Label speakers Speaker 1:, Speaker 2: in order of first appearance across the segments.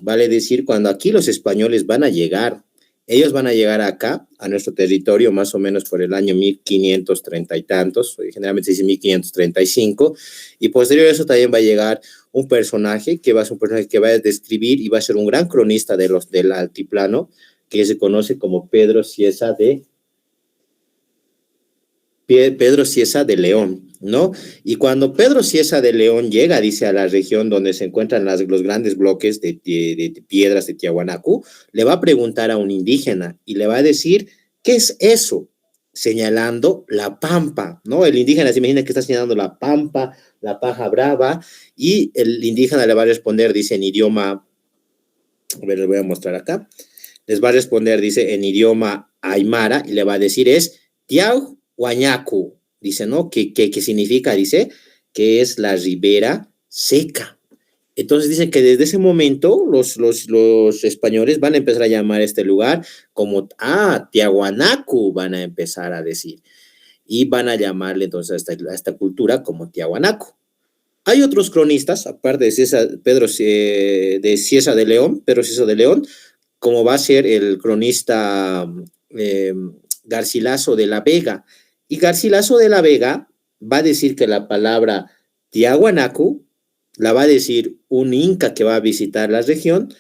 Speaker 1: vale decir, cuando aquí los españoles van a llegar, ellos van a llegar acá, a nuestro territorio, más o menos por el año 1530 y tantos, generalmente se dice 1535, y posterior a eso también va a llegar un personaje que va a ser un personaje que va a describir y va a ser un gran cronista del altiplano, que se conoce como Pedro Cieza de León, ¿no? Y cuando Pedro Cieza de León llega, dice, a la región donde se encuentran los grandes bloques de piedras de Tiahuanacu, le va a preguntar a un indígena y le va a decir, ¿qué es eso? Señalando la pampa, ¿no? El indígena se imagina que está señalando la pampa, la paja brava, y el indígena le va a responder, dice, en idioma, a ver, les voy a mostrar acá, les va a responder, dice, en idioma aymara, y le va a decir, es Tiau Huañacu, dice, ¿no? ¿Qué significa? Dice, que es la ribera seca. Entonces dicen que desde ese momento los españoles van a empezar a llamar a este lugar como, Tiahuanacu, van a empezar a decir. Y van a llamarle entonces a esta cultura como Tiahuanacu. Hay otros cronistas, aparte de Pedro de Cieza de León, Pedro Cieza de León, como va a ser el cronista Garcilaso de la Vega. Y Garcilaso de la Vega va a decir que la palabra Tiahuanacu la va a decir un inca que va a visitar la región,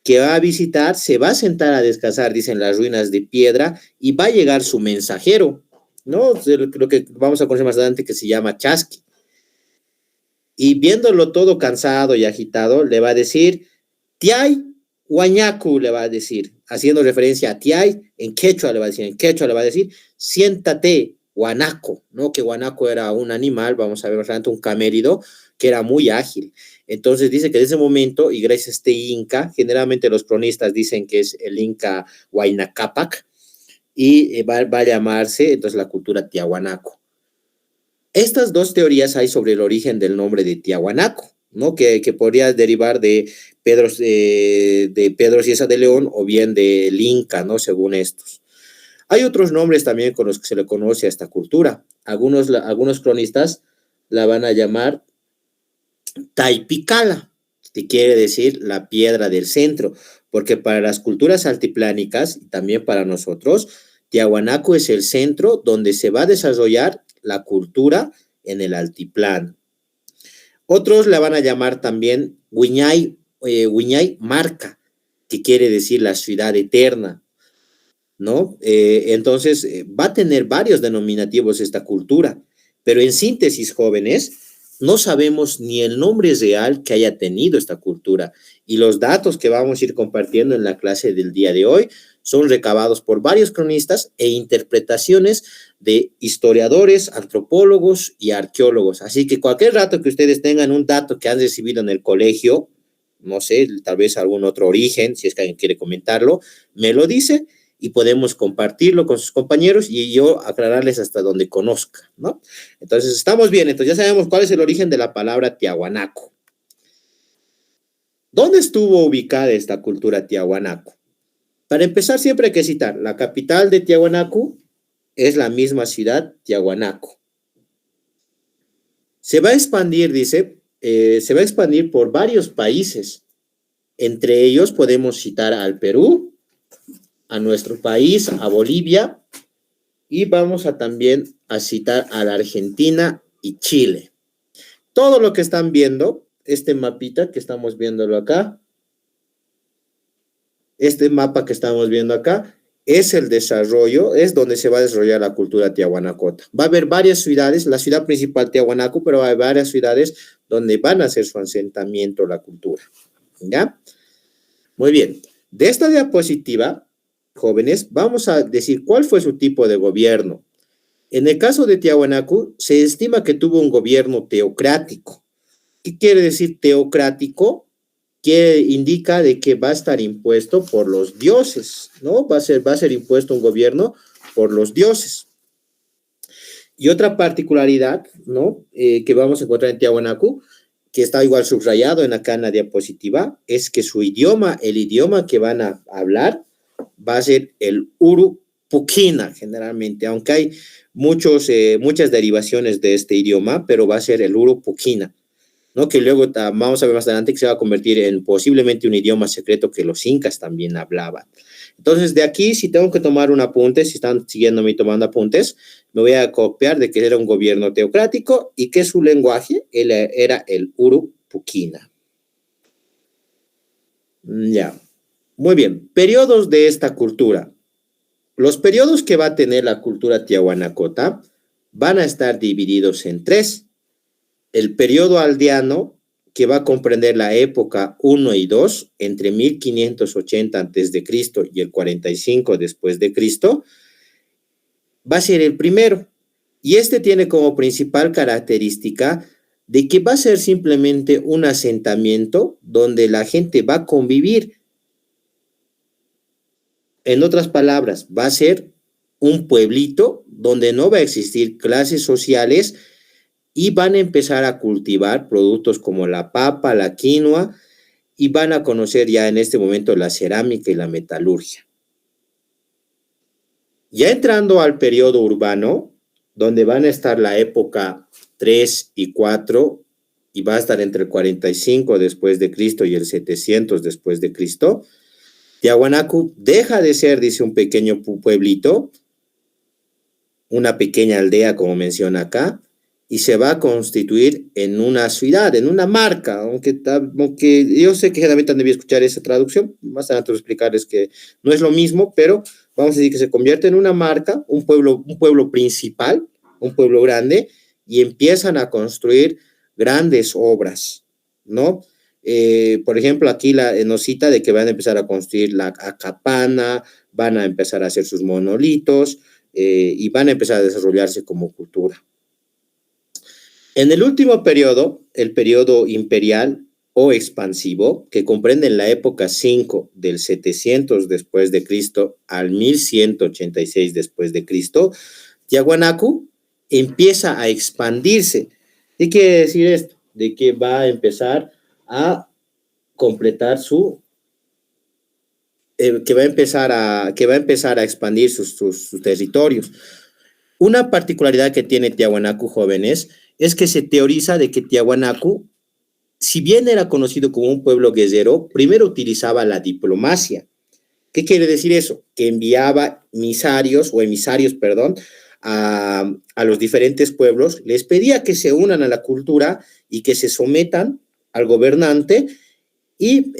Speaker 1: que va a visitar, se va a sentar a descansar, dicen, las ruinas de piedra, y va a llegar su mensajero, ¿no? Lo que vamos a conocer más adelante, que se llama Chasqui. Y viéndolo todo cansado y agitado, le va a decir, Tiay Huañacu, le va a decir, haciendo referencia a Tiay, en quechua le va a decir, siéntate, guanaco, ¿no? Que guanaco era un animal, vamos a ver más adelante, un camérido, que era muy ágil. Entonces dice que en ese momento, y gracias a este inca, generalmente los cronistas dicen que es el inca Huayna Cápac, y va a llamarse entonces la cultura Tiahuanaco. Estas dos teorías hay sobre el origen del nombre de Tiahuanaco, ¿no? Que podría derivar de Pedro Cieza de León o bien del Inca, ¿no? Según estos. Hay otros nombres también con los que se le conoce a esta cultura. Algunos cronistas la van a llamar Taipicala, que quiere decir la piedra del centro, porque para las culturas altiplánicas y también para nosotros, Tiahuanaco es el centro donde se va a desarrollar la cultura en el altiplano. Otros la van a llamar también Huiñay Marca, que quiere decir la ciudad eterna, ¿no? Entonces, va a tener varios denominativos esta cultura, pero en síntesis, jóvenes, no sabemos ni el nombre real que haya tenido esta cultura, y los datos que vamos a ir compartiendo en la clase del día de hoy son recabados por varios cronistas e interpretaciones de historiadores, antropólogos y arqueólogos. Así que cualquier rato que ustedes tengan un dato que han recibido en el colegio, no sé, tal vez algún otro origen, si es que alguien quiere comentarlo, me lo dice y podemos compartirlo con sus compañeros y yo aclararles hasta donde conozca, ¿no? Entonces, estamos bien, entonces ya sabemos cuál es el origen de la palabra Tiahuanaco. ¿Dónde estuvo ubicada esta cultura Tiahuanaco? Para empezar, siempre hay que citar, la capital de Tiahuanaco es la misma ciudad, Tiahuanaco. Se va a expandir, dice, se va a expandir por varios países. Entre ellos podemos citar al Perú, a nuestro país, a Bolivia, y vamos a también a citar a la Argentina y Chile. Todo lo que están viendo, este mapita que estamos viéndolo acá, este mapa que estamos viendo acá, es el desarrollo, es donde se va a desarrollar la cultura tiahuanacota. Va a haber varias ciudades, la ciudad principal Tiahuanaco, pero va a haber varias ciudades donde van a hacer su asentamiento la cultura. ¿Ya? Muy bien. De esta diapositiva, jóvenes, vamos a decir cuál fue su tipo de gobierno. En el caso de Tiahuanaco, se estima que tuvo un gobierno teocrático. ¿Qué quiere decir teocrático? Que indica de que va a estar impuesto por los dioses, ¿no? Va a ser impuesto un gobierno por los dioses. Y otra particularidad, ¿no? Que vamos a encontrar en Tiahuanaco, que está igual subrayado acá en la diapositiva, es que su idioma, el idioma que van a hablar, va a ser el Urupuquina, generalmente, aunque hay muchas derivaciones de este idioma, pero va a ser el Urupuquina. ¿no? Que luego vamos a ver más adelante que se va a convertir en posiblemente un idioma secreto que los incas también hablaban. Entonces, de aquí, si tengo que tomar un apunte, si están siguiéndome y tomando apuntes, me voy a copiar de que era un gobierno teocrático y que su lenguaje era el Urupuquina. Ya. Muy bien. Periodos de esta cultura. Los periodos que va a tener la cultura tiahuanacota van a estar divididos en tres. El periodo aldeano, que va a comprender la época 1 y 2, entre 1580 a.C. y el 45 después de Cristo, va a ser el primero. Y este tiene como principal característica de que va a ser simplemente un asentamiento donde la gente va a convivir. En otras palabras, va a ser un pueblito donde no va a existir clases sociales y van a empezar a cultivar productos como la papa, la quinoa, y van a conocer ya en este momento la cerámica y la metalurgia. Ya entrando al periodo urbano, donde van a estar la época 3 y 4, y va a estar entre el 45 después de Cristo y el 700 después de Cristo, Tiahuanacu deja de ser, dice, un pequeño pueblito, una pequeña aldea, como menciona acá, y se va a constituir en una ciudad, en una marca, aunque yo sé que generalmente han debido escuchar esa traducción, más adelante voy a explicarles que no es lo mismo, pero vamos a decir que se convierte en una marca, un pueblo principal, un pueblo grande, y empiezan a construir grandes obras, ¿no? Por ejemplo, aquí nos cita de que van a empezar a construir la acapana, van a empezar a hacer sus monolitos, y van a empezar a desarrollarse como cultura. En el último periodo, el periodo imperial o expansivo, que comprende la época 5 del 700 después de Cristo al 1186 después de Cristo, Tiahuanacu empieza a expandirse. ¿Qué quiere decir esto? De que va a empezar a completar que va a empezar a expandir sus territorios. Una particularidad que tiene Tiahuanacu, jóvenes, es que se teoriza de que Tiahuanacu, si bien era conocido como un pueblo guerrero, primero utilizaba la diplomacia. ¿Qué quiere decir eso? Que enviaba emisarios, perdón, a los diferentes pueblos, les pedía que se unan a la cultura y que se sometan al gobernante, y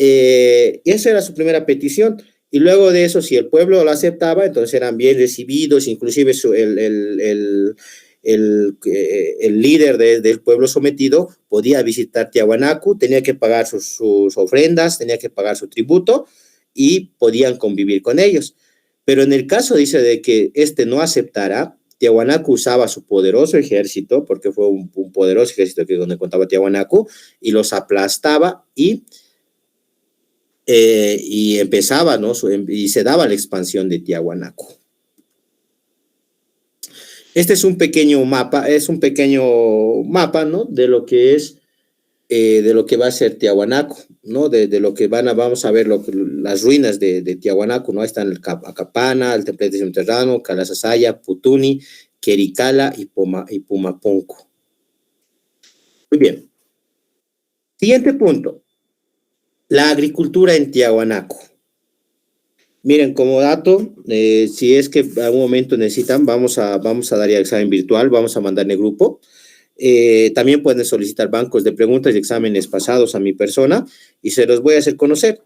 Speaker 1: esa era su primera petición. Y luego de eso, si el pueblo lo aceptaba, entonces eran bien recibidos, inclusive el líder del pueblo sometido podía visitar Tiahuanacu, tenía que pagar sus ofrendas, tenía que pagar su tributo y podían convivir con ellos. Pero en el caso, dice, de que no aceptara, Tiahuanacu usaba su poderoso ejército, porque fue un poderoso ejército que donde contaba Tiahuanacu, y los aplastaba y empezaba, ¿no? Y se daba la expansión de Tiahuanacu. Este es un pequeño mapa, ¿no? De lo que es, de lo que va a ser Tiahuanacu, ¿no? De lo que vamos a ver las ruinas de Tiahuanacu, ¿no? Están el Acapana, el Templete Subterráneo, Calasasaya, Putuni, Quericala y Pumapunku. Muy bien. Siguiente punto. La agricultura en Tiahuanacu. Miren, como dato, si es que en algún momento necesitan, vamos a dar ya examen virtual, vamos a mandar en el grupo. También pueden solicitar bancos de preguntas y exámenes pasados a mi persona y se los voy a hacer conocer.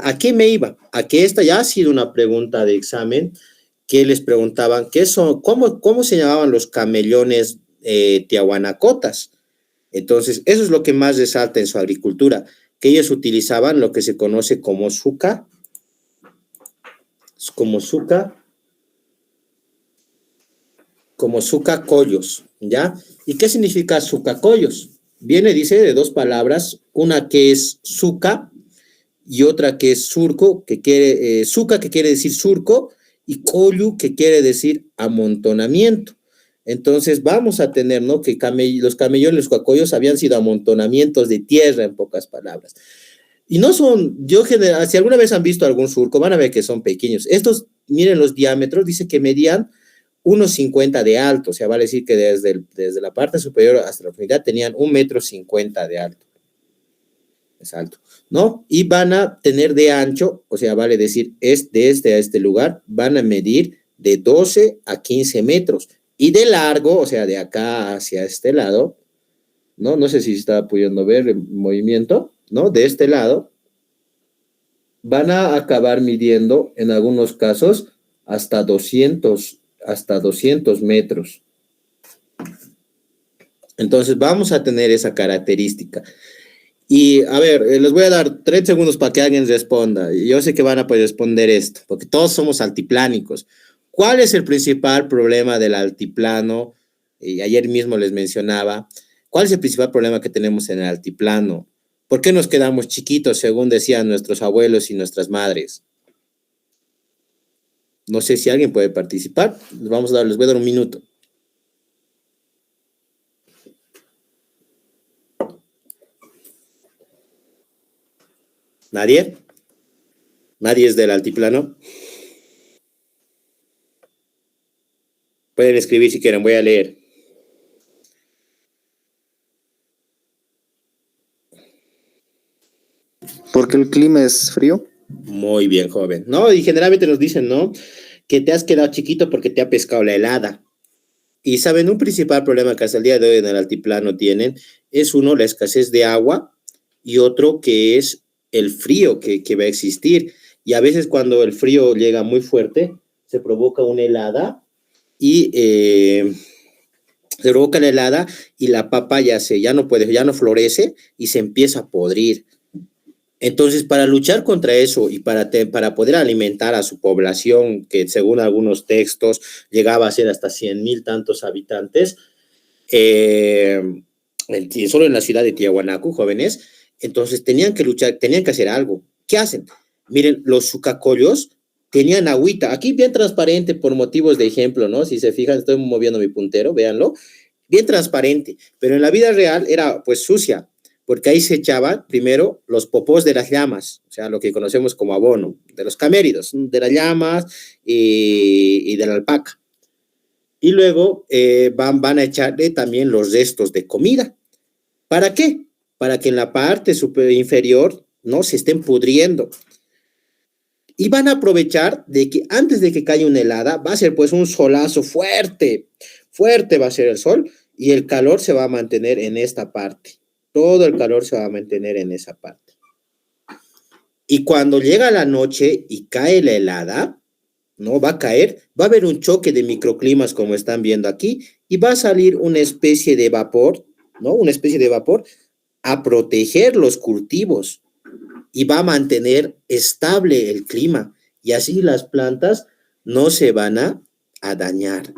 Speaker 1: ¿A qué me iba? A que esta ya ha sido una pregunta de examen que les preguntaban cómo se llamaban los camellones tiahuanacotas. Entonces, eso es lo que más resalta en su agricultura, que ellos utilizaban lo que se conoce como suca, collos, ¿ya? ¿Y qué significa collos? Viene, dice, de dos palabras, una que es suca y otra que es surco, suca, que quiere decir surco, y collu, que quiere decir amontonamiento. Entonces vamos a tener, ¿no? Que los camellones, los cuacollos habían sido amontonamientos de tierra, en pocas palabras. Y no son, si alguna vez han visto algún surco, van a ver que son pequeños. Estos, miren los diámetros, dice que medían 1,50 de alto, o sea, vale decir que desde la parte superior hasta la profundidad tenían 1,50 m de alto. Es alto, ¿no? Y van a tener de ancho, o sea, vale decir, es de a este lugar, van a medir de 12 a 15 metros. Y de largo, o sea, de acá hacia este lado, ¿no? No sé si está pudiendo ver el movimiento, ¿no? De este lado, van a acabar midiendo, en algunos casos, hasta 200 metros. Entonces, vamos a tener esa característica. Y a ver, les voy a dar 3 segundos para que alguien responda. Yo sé que van a poder responder esto, porque todos somos altiplánicos. ¿Cuál es el principal problema del altiplano? Y ayer mismo les mencionaba, ¿cuál es el principal problema que tenemos en el altiplano? ¿Por qué nos quedamos chiquitos, según decían nuestros abuelos y nuestras madres? No sé si alguien puede participar. Les voy a dar un minuto. ¿Nadie? ¿Nadie es del altiplano? Pueden escribir si quieren, voy a leer.
Speaker 2: Porque el clima es frío.
Speaker 1: Muy bien, joven. No, y generalmente nos dicen, ¿no? Que te has quedado chiquito porque te ha pescado la helada. Y saben, un principal problema que hasta el día de hoy en el altiplano tienen es uno, la escasez de agua, y otro que es el frío que va a existir. Y a veces cuando el frío llega muy fuerte, se provoca una helada y se provoca la helada y la papa ya no florece y se empieza a podrir. Entonces, para luchar contra eso y para poder alimentar a su población, que según algunos textos llegaba a ser hasta 100,000 tantos habitantes, eh, solo en la ciudad de Tiahuanaco, jóvenes, entonces tenían que luchar, tenían que hacer algo. ¿Qué hacen? Miren, los sucacollos tenían agüita, aquí bien transparente por motivos de ejemplo, ¿no? Si se fijan, estoy moviendo mi puntero, véanlo, bien transparente, pero en la vida real era pues sucia, porque ahí se echaban primero los popós de las llamas, o sea, lo que conocemos como abono, de los caméridos, de las llamas y de la alpaca. Y luego van a echarle también los restos de comida. ¿Para qué? Para que en la parte inferior no se estén pudriendo. Y van a aprovechar de que antes de que caiga una helada, va a ser pues un solazo fuerte, fuerte va a ser el sol y el calor se va a mantener en esta parte. Todo el calor se va a mantener en esa parte. Y cuando llega la noche y cae la helada, ¿no? Va a caer, va a haber un choque de microclimas como están viendo aquí y va a salir una especie de vapor, ¿no? Una especie de vapor a proteger los cultivos y va a mantener estable el clima y así las plantas no se van a dañar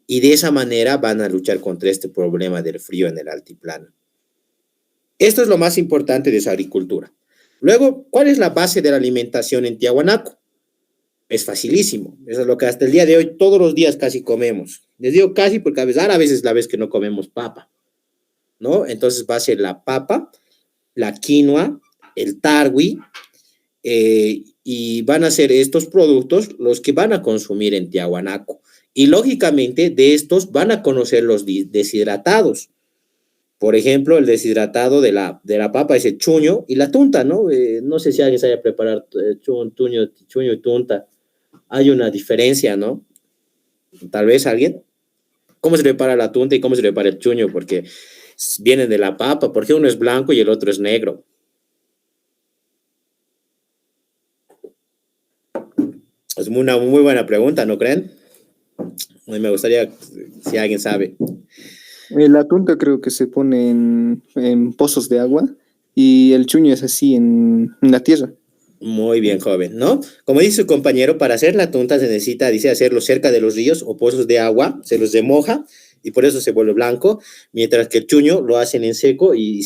Speaker 1: y de esa manera van a luchar contra este problema del frío en el altiplano. Esto es lo más importante de su agricultura. Luego, ¿cuál es la base de la alimentación en Tiahuanaco? Es facilísimo. Eso es lo que hasta el día de hoy, todos los días casi comemos. Les digo casi porque a veces la vez que no comemos papa, ¿no? Entonces va a ser la papa, la quinoa, el tarwi, y van a ser estos productos los que van a consumir en Tiahuanaco. Y lógicamente de estos van a conocer los deshidratados. Por ejemplo, el deshidratado de la papa es el chuño y la tunta, ¿no? No sé si alguien sabe preparar chuño y tunta. Hay una diferencia, ¿no? Tal vez alguien. ¿Cómo se prepara la tunta y cómo se prepara el chuño? Porque vienen de la papa. ¿Por qué uno es blanco y el otro es negro? Es una muy buena pregunta, ¿no creen? Me gustaría si alguien sabe.
Speaker 2: La tunta creo que se pone en pozos de agua y el chuño es así en la tierra.
Speaker 1: Muy bien, joven, ¿no? Como dice su compañero, para hacer la tunta se necesita, dice, hacerlo cerca de los ríos o pozos de agua, se los remoja y por eso se vuelve blanco, mientras que el chuño lo hacen en seco y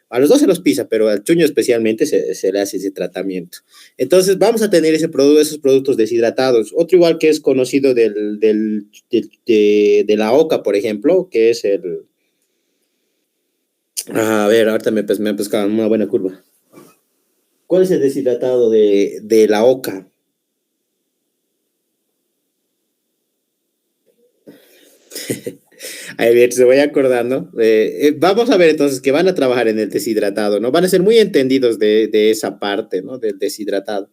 Speaker 1: a los dos se los pisa, pero al chuño especialmente se le hace ese tratamiento. Entonces vamos a tener esos productos deshidratados. Otro igual que es conocido de la oca, por ejemplo, que es el... A ver, ahorita me han pescado una buena curva. ¿Cuál es el deshidratado de la oca? Ahí bien, se voy acordando. Vamos a ver entonces que van a trabajar en el deshidratado, ¿no? Van a ser muy entendidos de esa parte, ¿no? Del deshidratado.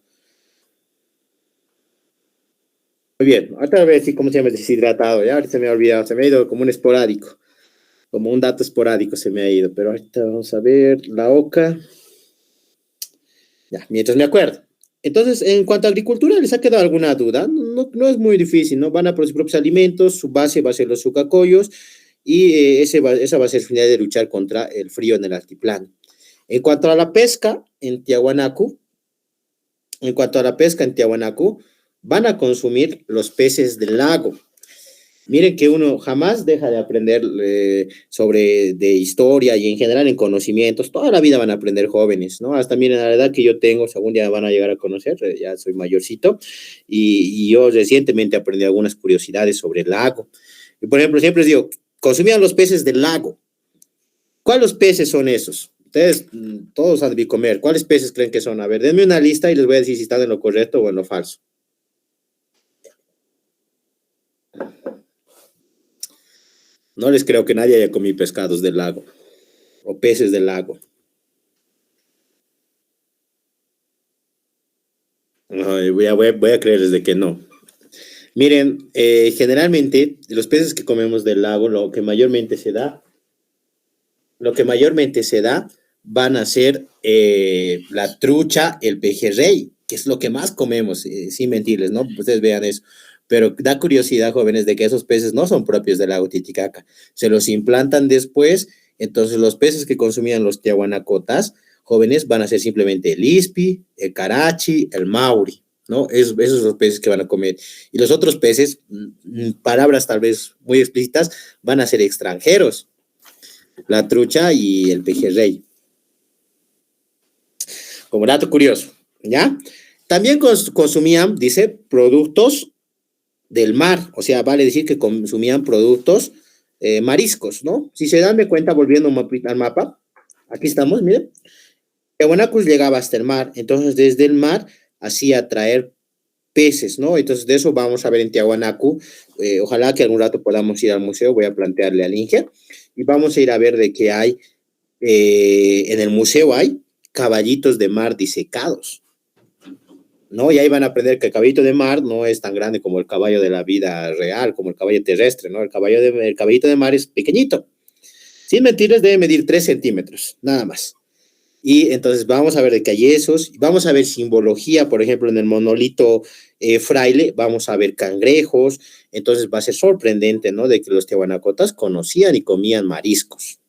Speaker 1: Muy bien, otra vez, sí, ¿cómo se llama el deshidratado? Ya ahorita se me ha olvidado, se me ha ido como un esporádico, como un dato esporádico se me ha ido, pero ahorita vamos a ver la OCA. Ya, mientras me acuerdo. Entonces, en cuanto a agricultura, ¿les ha quedado alguna duda? No, no es muy difícil, ¿no? Van a producir propios alimentos, su base va a ser los sucacoyos y esa va a ser su finalidad de luchar contra el frío en el altiplano. En cuanto a la pesca en Tiahuanacu, en cuanto a la pesca en Tiahuanacu, van a consumir los peces del lago. Miren que uno jamás deja de aprender sobre de historia y en general en conocimientos. Toda la vida van a aprender jóvenes, ¿no? Hasta miren, a la edad que yo tengo, si algún día van a llegar a conocer, ya soy mayorcito, y yo recientemente aprendí algunas curiosidades sobre el lago. Y por ejemplo, siempre les digo, consumían los peces del lago. ¿Cuáles peces son esos? Ustedes todos han de comer. ¿Cuáles peces creen que son? A ver, denme una lista y les voy a decir si están en lo correcto o en lo falso. No les creo que nadie haya comido pescados del lago o peces del lago. No, voy a creerles de que no. Miren, generalmente los peces que comemos del lago, lo que mayormente se da van a ser la trucha, el pejerrey, que es lo que más comemos, sin mentirles, ¿no? Ustedes vean eso. Pero da curiosidad, jóvenes, de que esos peces no son propios del lago Titicaca. Se los implantan después, entonces los peces que consumían los tiahuanacotas, jóvenes, van a ser simplemente el ispi, el carachi, el mauri, ¿no? Esos son los peces que van a comer. Y los otros peces, palabras tal vez muy explícitas, van a ser extranjeros, la trucha y el pejerrey. Como dato curioso, ¿ya? También consumían, dice, productos del mar, o sea, vale decir que consumían productos mariscos, ¿no? Si se dan de cuenta, volviendo al mapa, aquí estamos, miren, Tiahuanaco llegaba hasta el mar, entonces desde el mar hacía traer peces, ¿no? Entonces de eso vamos a ver en Tiahuanacu. Ojalá que algún rato podamos ir al museo, voy a plantearle al Inge, y vamos a ir a ver de qué hay. En el museo hay caballitos de mar disecados, ¿no? Y ahí van a aprender que el caballito de mar no es tan grande como el caballo de la vida real, como el caballo terrestre, ¿no? El caballito de mar es pequeñito. Sin mentirles, debe medir 3 centímetros, nada más. Y entonces vamos a ver de qué hay esos, vamos a ver simbología, por ejemplo, en el monolito fraile, vamos a ver cangrejos, entonces va a ser sorprendente, ¿no? De que los tiahuanacotas conocían y comían mariscos.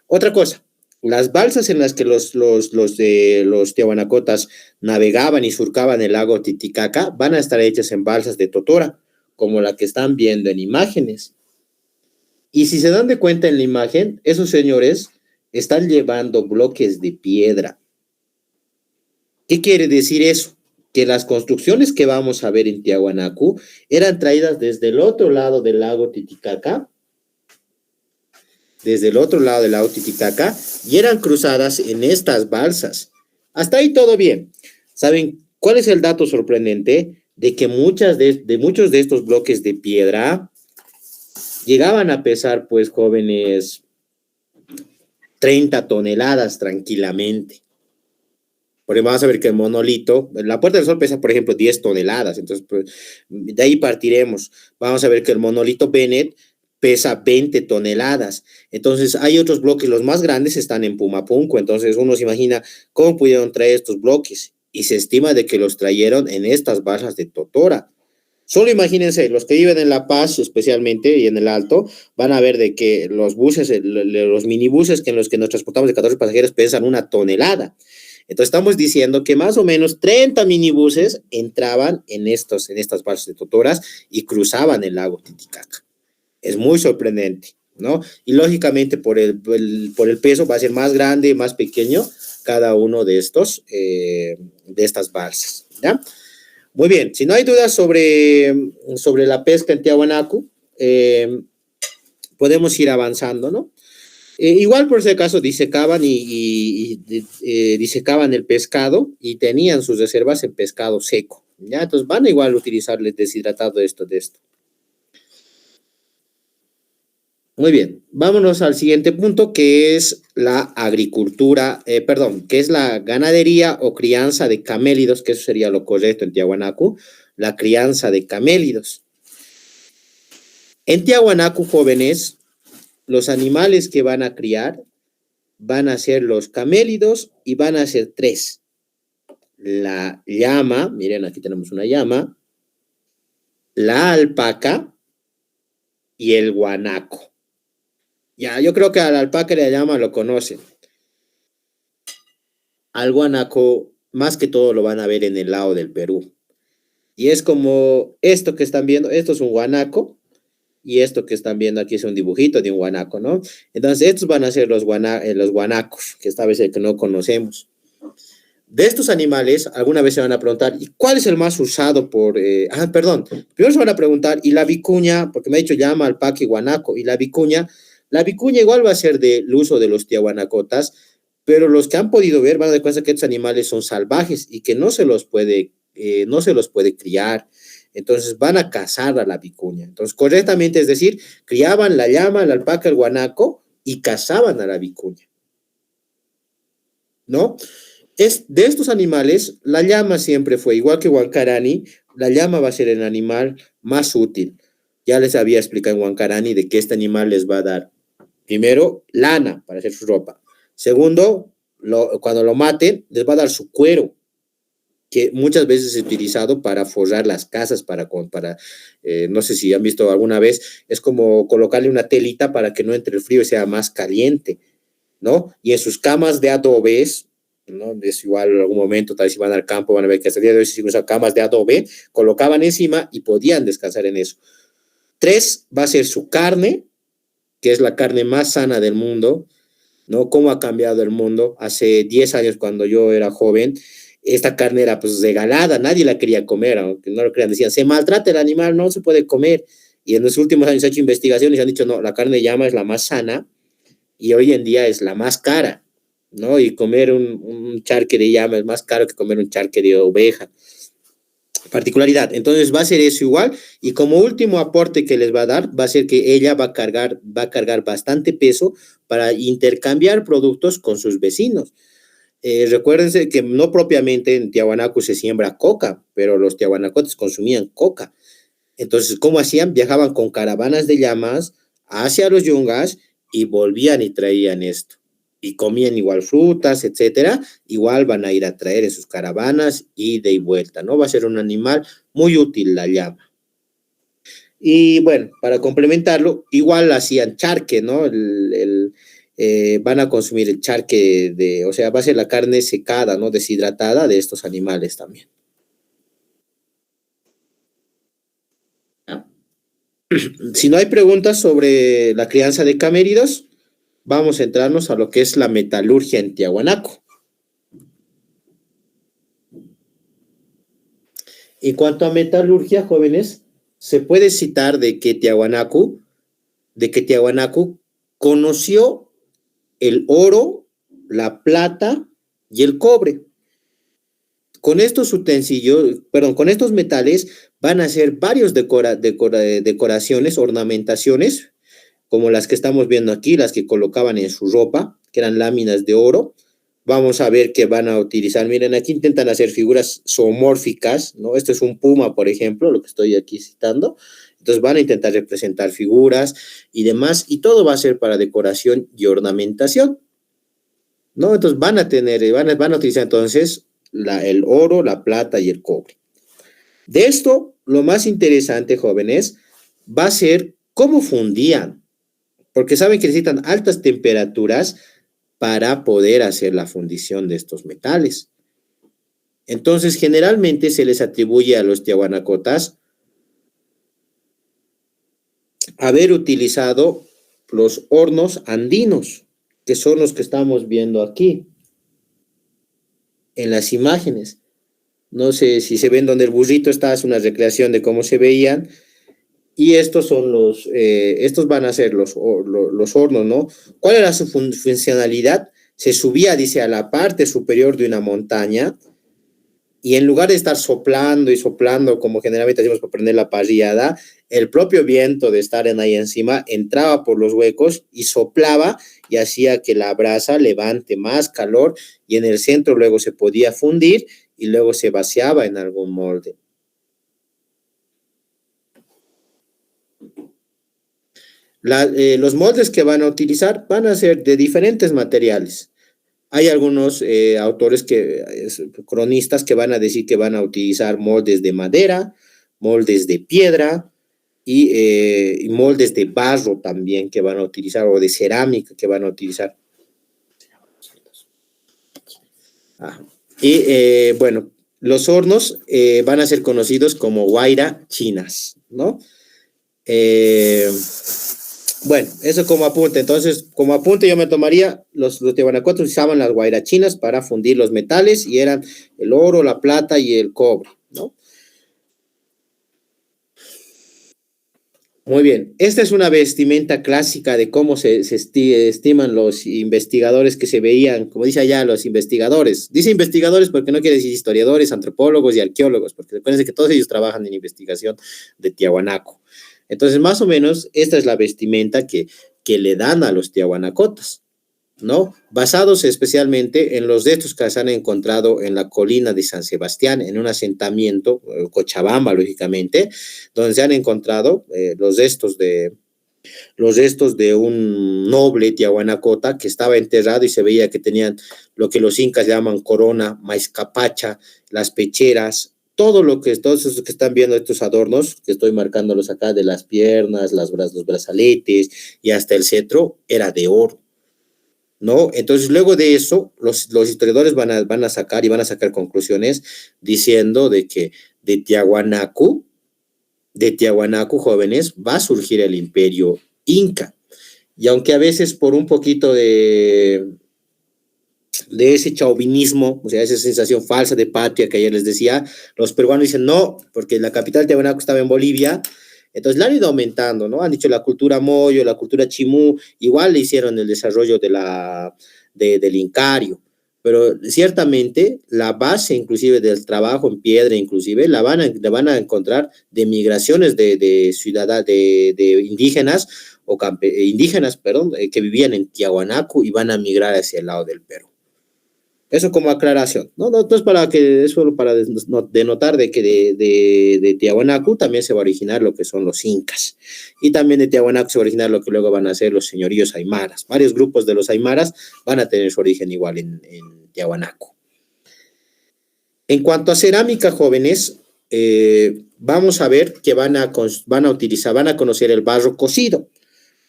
Speaker 1: Otra cosa, las balsas en las que los tiahuanacotas navegaban y surcaban el lago Titicaca van a estar hechas en balsas de totora, como la que están viendo en imágenes. Y si se dan de cuenta en la imagen, esos señores están llevando bloques de piedra. ¿Qué quiere decir eso? Que las construcciones que vamos a ver en Tiahuanacu eran traídas desde el otro lado del lago Titicaca, y eran cruzadas en estas balsas. Hasta ahí todo bien. ¿Saben cuál es el dato sorprendente? De que muchos de estos bloques de piedra llegaban a pesar, pues, jóvenes, 30 toneladas tranquilamente. Porque vamos a ver que el monolito, la Puerta del Sol pesa, por ejemplo, 10 toneladas. Entonces, pues, de ahí partiremos. Vamos a ver que el monolito Bennett pesa 20 toneladas. Entonces, hay otros bloques, los más grandes están en Pumapunco. Entonces, uno se imagina cómo pudieron traer estos bloques. Y se estima de que los trajeron en estas balsas de Totora. Solo imagínense, los que viven en La Paz especialmente y en el Alto, van a ver de que los buses, los minibuses en los que nos transportamos de 14 pasajeros pesan 1 tonelada. Entonces estamos diciendo que más o menos 30 minibuses entraban en estas balsas de Totoras y cruzaban el lago Titicaca. Es muy sorprendente, ¿no? Y lógicamente por el peso va a ser más grande, más pequeño cada uno de estas balsas, ¿ya? Muy bien, si no hay dudas sobre la pesca en Tiahuanacu, podemos ir avanzando, ¿no? Igual por si acaso disecaban disecaban el pescado y tenían sus reservas en pescado seco, ¿ya? Entonces van a igual utilizar el deshidratado de esto. Muy bien, vámonos al siguiente punto que es la agricultura, que es la ganadería o crianza de camélidos, que eso sería lo correcto en Tiahuanacu, la crianza de camélidos. En Tiahuanacu, jóvenes, los animales que van a criar van a ser los camélidos y van a ser tres. La llama, miren, aquí tenemos una llama, la alpaca y el guanaco. Ya, yo creo que a la alpaca y la llama lo conocen. Al guanaco, más que todo lo van a ver en el lado del Perú. Y es como esto que están viendo, esto es un guanaco, y esto que están viendo aquí es un dibujito de un guanaco, ¿no? Entonces, estos van a ser los guanacos, que esta vez el que no conocemos. De estos animales, alguna vez se van a preguntar, ¿y cuál es el más usado por...? Primero se van a preguntar, ¿y la vicuña? Porque me ha dicho llama, alpaca y guanaco, ¿y la vicuña igual va a ser del uso de los tiahuanacotas, pero los que han podido ver van a dar cuenta que estos animales son salvajes y que no se los puede criar. Entonces van a cazar a la vicuña. Entonces, correctamente, es decir, criaban la llama, la alpaca, el guanaco y cazaban a la vicuña, ¿no? De estos animales, la llama siempre fue, igual que Huancarani, la llama va a ser el animal más útil. Ya les había explicado en Huancarani de que este animal les va a dar, primero, lana para hacer su ropa. Segundo, cuando lo maten, les va a dar su cuero, que muchas veces es utilizado para forrar las casas, no sé si han visto alguna vez, es como colocarle una telita para que no entre el frío y sea más caliente, ¿no? Y en sus camas de adobes, ¿no? Es igual en algún momento, tal vez si van al campo, van a ver que hasta el día de hoy se usan camas de adobe, colocaban encima y podían descansar en eso. 3, va a ser su carne, que es la carne más sana del mundo, ¿no? ¿Cómo ha cambiado el mundo? Hace 10 años, cuando yo era joven, esta carne era pues regalada, nadie la quería comer, aunque no lo crean, decían, se maltrata el animal, no se puede comer. Y en los últimos años se ha hecho investigaciones y han dicho, no, la carne de llama es la más sana y hoy en día es la más cara, ¿no? Y comer un charque de llama es más caro que comer un charque de oveja. Particularidad. Entonces va a ser eso igual. Y como último aporte que les va a dar, va a ser que ella va a cargar bastante peso para intercambiar productos con sus vecinos. Recuérdense que no propiamente en Tiahuanaco se siembra coca, pero los tiahuanacotes consumían coca. Entonces, ¿cómo hacían? Viajaban con caravanas de llamas hacia los yungas y volvían y traían esto. Y comían igual frutas, etcétera. Igual van a ir a traer en sus caravanas ida y vuelta, ¿no? Va a ser un animal muy útil la llama. Y bueno, para complementarlo, igual hacían charque, ¿no? Van a consumir el charque o sea, va a ser la carne secada, ¿no? Deshidratada de estos animales también. Si no hay preguntas sobre la crianza de caméridos, vamos a entrarnos a lo que es la metalurgia en Tiahuanaco. En cuanto a metalurgia, jóvenes, se puede citar de que Tiahuanaco conoció el oro, la plata y el cobre. Con estos utensilios, con estos metales van a hacer varios decoraciones, ornamentaciones, como las que estamos viendo aquí, las que colocaban en su ropa, que eran láminas de oro. Vamos a ver que van a utilizar, miren, aquí intentan hacer figuras zoomórficas, ¿no? Esto es un puma, por ejemplo, lo que estoy aquí citando. Entonces van a intentar representar figuras y demás, y todo va a ser para decoración y ornamentación, ¿no? Entonces van a utilizar entonces el oro, la plata y el cobre. De esto, lo más interesante, jóvenes, va a ser cómo fundían, porque saben que necesitan altas temperaturas para poder hacer la fundición de estos metales. Entonces, generalmente se les atribuye a los tiahuanacotas haber utilizado los hornos andinos, que son los que estamos viendo aquí en las imágenes. No sé si se ven donde el burrito está, es una recreación de cómo se veían. Y estos van a ser los hornos, ¿no? ¿Cuál era su funcionalidad? Se subía, dice, a la parte superior de una montaña y en lugar de estar soplando y soplando, como generalmente hacemos para prender la parrillada, el propio viento de estar ahí encima entraba por los huecos y soplaba y hacía que la brasa levante más calor y en el centro luego se podía fundir y luego se vaciaba en algún molde. Los moldes que van a utilizar van a ser de diferentes materiales. Hay algunos autores cronistas que van a decir que van a utilizar moldes de madera, moldes de piedra y moldes de barro también que van a utilizar, o de cerámica que van a utilizar. Bueno, los hornos van a ser conocidos como guaira chinas, ¿no? Bueno, eso como apunte. Entonces, como apunte yo me tomaría, los tiahuanacotas usaban las guairachinas para fundir los metales y eran el oro, la plata y el cobre, ¿no? Muy bien, esta es una vestimenta clásica de cómo se estiman los investigadores que se veían, como dice allá, los investigadores. Dice investigadores porque no quiere decir historiadores, antropólogos y arqueólogos, porque recuerden que todos ellos trabajan en investigación de Tiahuanaco. Entonces, más o menos, esta es la vestimenta que le dan a los tiahuanacotas, ¿no? Basados especialmente en los de estos que se han encontrado en la colina de San Sebastián, en un asentamiento, Cochabamba, lógicamente, donde se han encontrado los restos de un noble tiahuanacota que estaba enterrado y se veía que tenían lo que los incas llaman corona, maizcapacha, las pecheras, todos esos que están viendo estos adornos, que estoy marcándolos acá, de las piernas, los brazaletes y hasta el cetro, era de oro, ¿no? Entonces, luego de eso, los historiadores van a sacar conclusiones diciendo de que de Tiahuanacu, jóvenes, va a surgir el imperio inca. Y aunque a veces por un poquito de ese chauvinismo, o sea, esa sensación falsa de patria que ayer les decía, los peruanos dicen no, porque la capital de Tiahuanaco estaba en Bolivia, entonces la han ido aumentando, ¿no? Han dicho la cultura moyo, la cultura chimú, igual le hicieron el desarrollo del Incario, pero ciertamente la base inclusive del trabajo en piedra inclusive la van a encontrar de migraciones de indígenas que vivían en Tiahuanaco y van a migrar hacia el lado del Perú. Eso como aclaración, ¿no? No es para que, es solo para denotar de que de Tiahuanaco también se va a originar lo que son los incas. Y también de Tiahuanaco se va a originar lo que luego van a ser los señoríos aymaras. Varios grupos de los aymaras van a tener su origen igual en Tiahuanaco. En cuanto a cerámica, jóvenes, vamos a ver que van a conocer el barro cocido,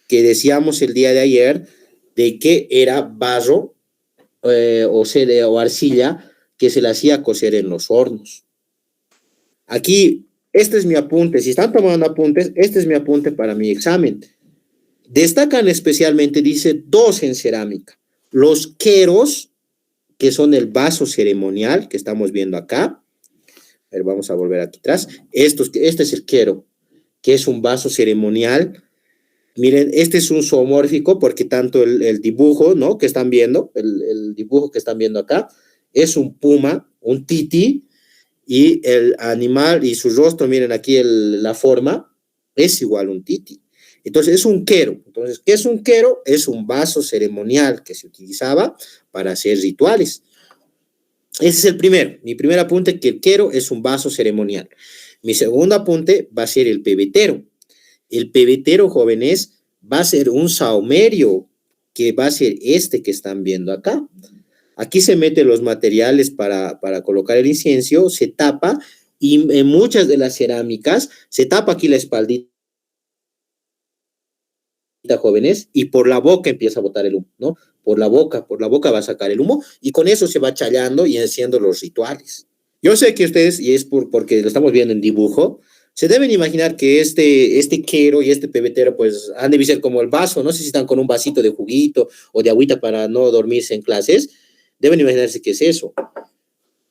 Speaker 1: que decíamos el día de ayer de que era barro o arcilla que se le hacía cocer en los hornos. Aquí, este es mi apunte. Si están tomando apuntes, este es mi apunte para mi examen. Destacan especialmente, dice, dos en cerámica. Los queros, que son el vaso ceremonial que estamos viendo acá. A ver, vamos a volver aquí atrás. Este es el quero, que es un vaso ceremonial. Miren, este es un zoomórfico porque tanto el dibujo, ¿no? Que están viendo, el dibujo que están viendo acá, es un puma, un titi, y el animal y su rostro, miren aquí la forma, es igual a un titi. Entonces, es un quero. Entonces, ¿qué es un quero? Es un vaso ceremonial que se utilizaba para hacer rituales. Ese es el primero. Mi primer apunte, que el quero es un vaso ceremonial. Mi segundo apunte va a ser el pebetero. El pebetero, jóvenes, va a ser un saumerio, que va a ser este que están viendo acá. Aquí se meten los materiales para colocar el incienso, se tapa, y en muchas de las cerámicas se tapa aquí la espaldita, jóvenes, y por la boca empieza a botar el humo, ¿no? Por la boca va a sacar el humo, y con eso se va chaleando y haciendo los rituales. Yo sé que ustedes, y es porque lo estamos viendo en dibujo, se deben imaginar que este quero y este pebetero, pues, han de ser como el vaso. No sé si están con un vasito de juguito o de agüita para no dormirse en clases. Deben imaginarse que es eso.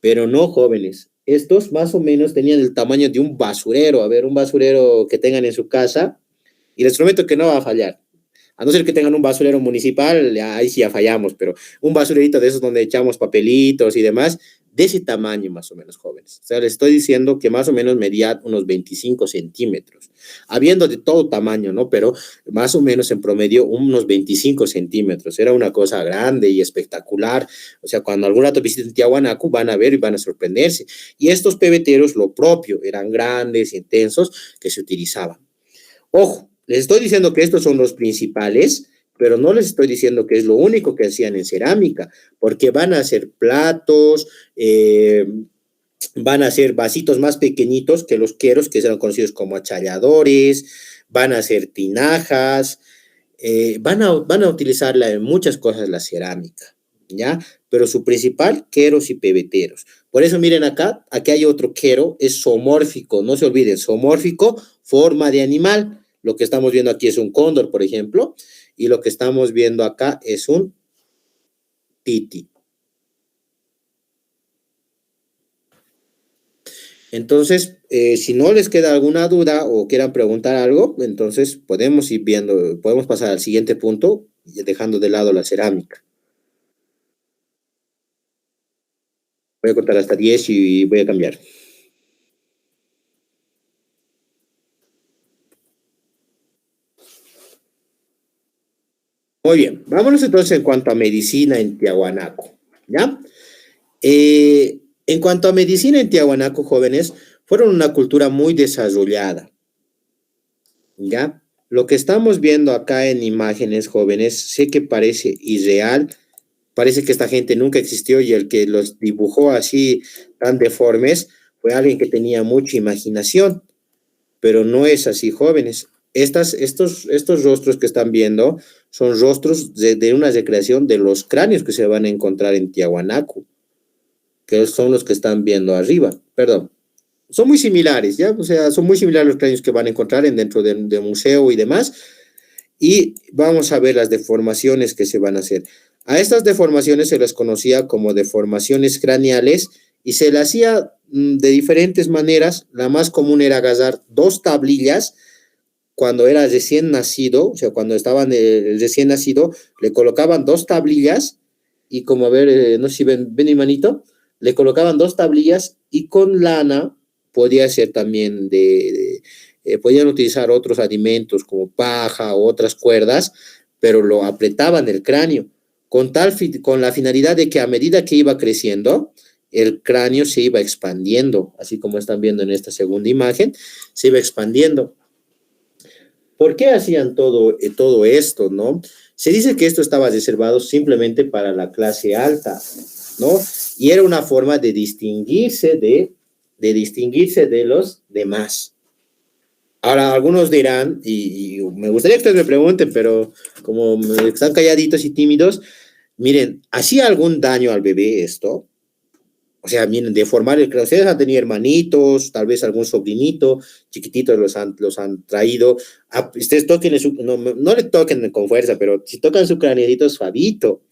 Speaker 1: Pero no, jóvenes. Estos más o menos tenían el tamaño de un basurero. A ver, un basurero que tengan en su casa. Y les prometo que no va a fallar. A no ser que tengan un basurero municipal, ahí sí ya fallamos, pero un basurerito de esos donde echamos papelitos y demás, de ese tamaño más o menos, jóvenes. O sea, les estoy diciendo que más o menos medía unos 25 centímetros, habiendo de todo tamaño, ¿no? Pero más o menos en promedio unos 25 centímetros. Era una cosa grande y espectacular. O sea, cuando algún rato visiten Tiahuanaco, van a ver y van a sorprenderse. Y estos pebeteros, lo propio, eran grandes, intensos, que se utilizaban. Ojo, les estoy diciendo que estos son los principales, pero no les estoy diciendo que es lo único que hacían en cerámica, porque van a hacer platos, van a hacer vasitos más pequeñitos que los queros, que eran conocidos como achalladores, van a hacer tinajas, van a utilizarla en muchas cosas la cerámica, ¿ya? Pero su principal, queros y pebeteros. Por eso miren acá, aquí hay otro quero, es zoomórfico, no se olviden, zoomórfico, forma de animal. Lo que estamos viendo aquí es un cóndor, por ejemplo, y lo que estamos viendo acá es un titi. Entonces, si no les queda alguna duda o quieran preguntar algo, entonces podemos ir viendo, podemos pasar al siguiente punto, dejando de lado la cerámica. Voy a contar hasta 10 y voy a cambiar. Muy bien, vámonos entonces en cuanto a medicina en Tiahuanaco, ¿ya? En cuanto a medicina en Tiahuanaco, jóvenes, fueron una cultura muy desarrollada, ¿ya? Lo que estamos viendo acá en imágenes, jóvenes, sé que parece irreal, parece que esta gente nunca existió y el que los dibujó así tan deformes fue alguien que tenía mucha imaginación, pero no es así, jóvenes. Estos rostros que están viendo son rostros de una recreación de los cráneos que se van a encontrar en Tiahuanaco, que son los que están viendo arriba, perdón. Son muy similares, ¿ya? O sea, son muy similares los cráneos que van a encontrar dentro del museo y demás, y vamos a ver las deformaciones que se van a hacer. A estas deformaciones se las conocía como deformaciones craneales y se le hacía de diferentes maneras. La más común era agarrar dos tablillas cuando era recién nacido, o sea, cuando estaban el recién nacido, le colocaban dos tablillas y como a ver, no sé si ven mi manito, le colocaban dos tablillas y con lana podía ser también podían utilizar otros alimentos como paja o otras cuerdas, pero lo apretaban el cráneo con la finalidad de que a medida que iba creciendo, el cráneo se iba expandiendo, así como están viendo en esta segunda imagen, se iba expandiendo. ¿Por qué hacían todo esto, no? Se dice que esto estaba reservado simplemente para la clase alta, ¿no? Y era una forma de distinguirse de los demás. Ahora, algunos dirán, y me gustaría que ustedes me pregunten, pero como están calladitos y tímidos, miren, ¿hacía algún daño al bebé esto? O sea, miren, deformar el cráneo. Ustedes han tenido hermanitos, tal vez algún sobrinito, chiquititos los han traído. Ustedes toquen, no le toquen con fuerza, pero si tocan su craneito suavito.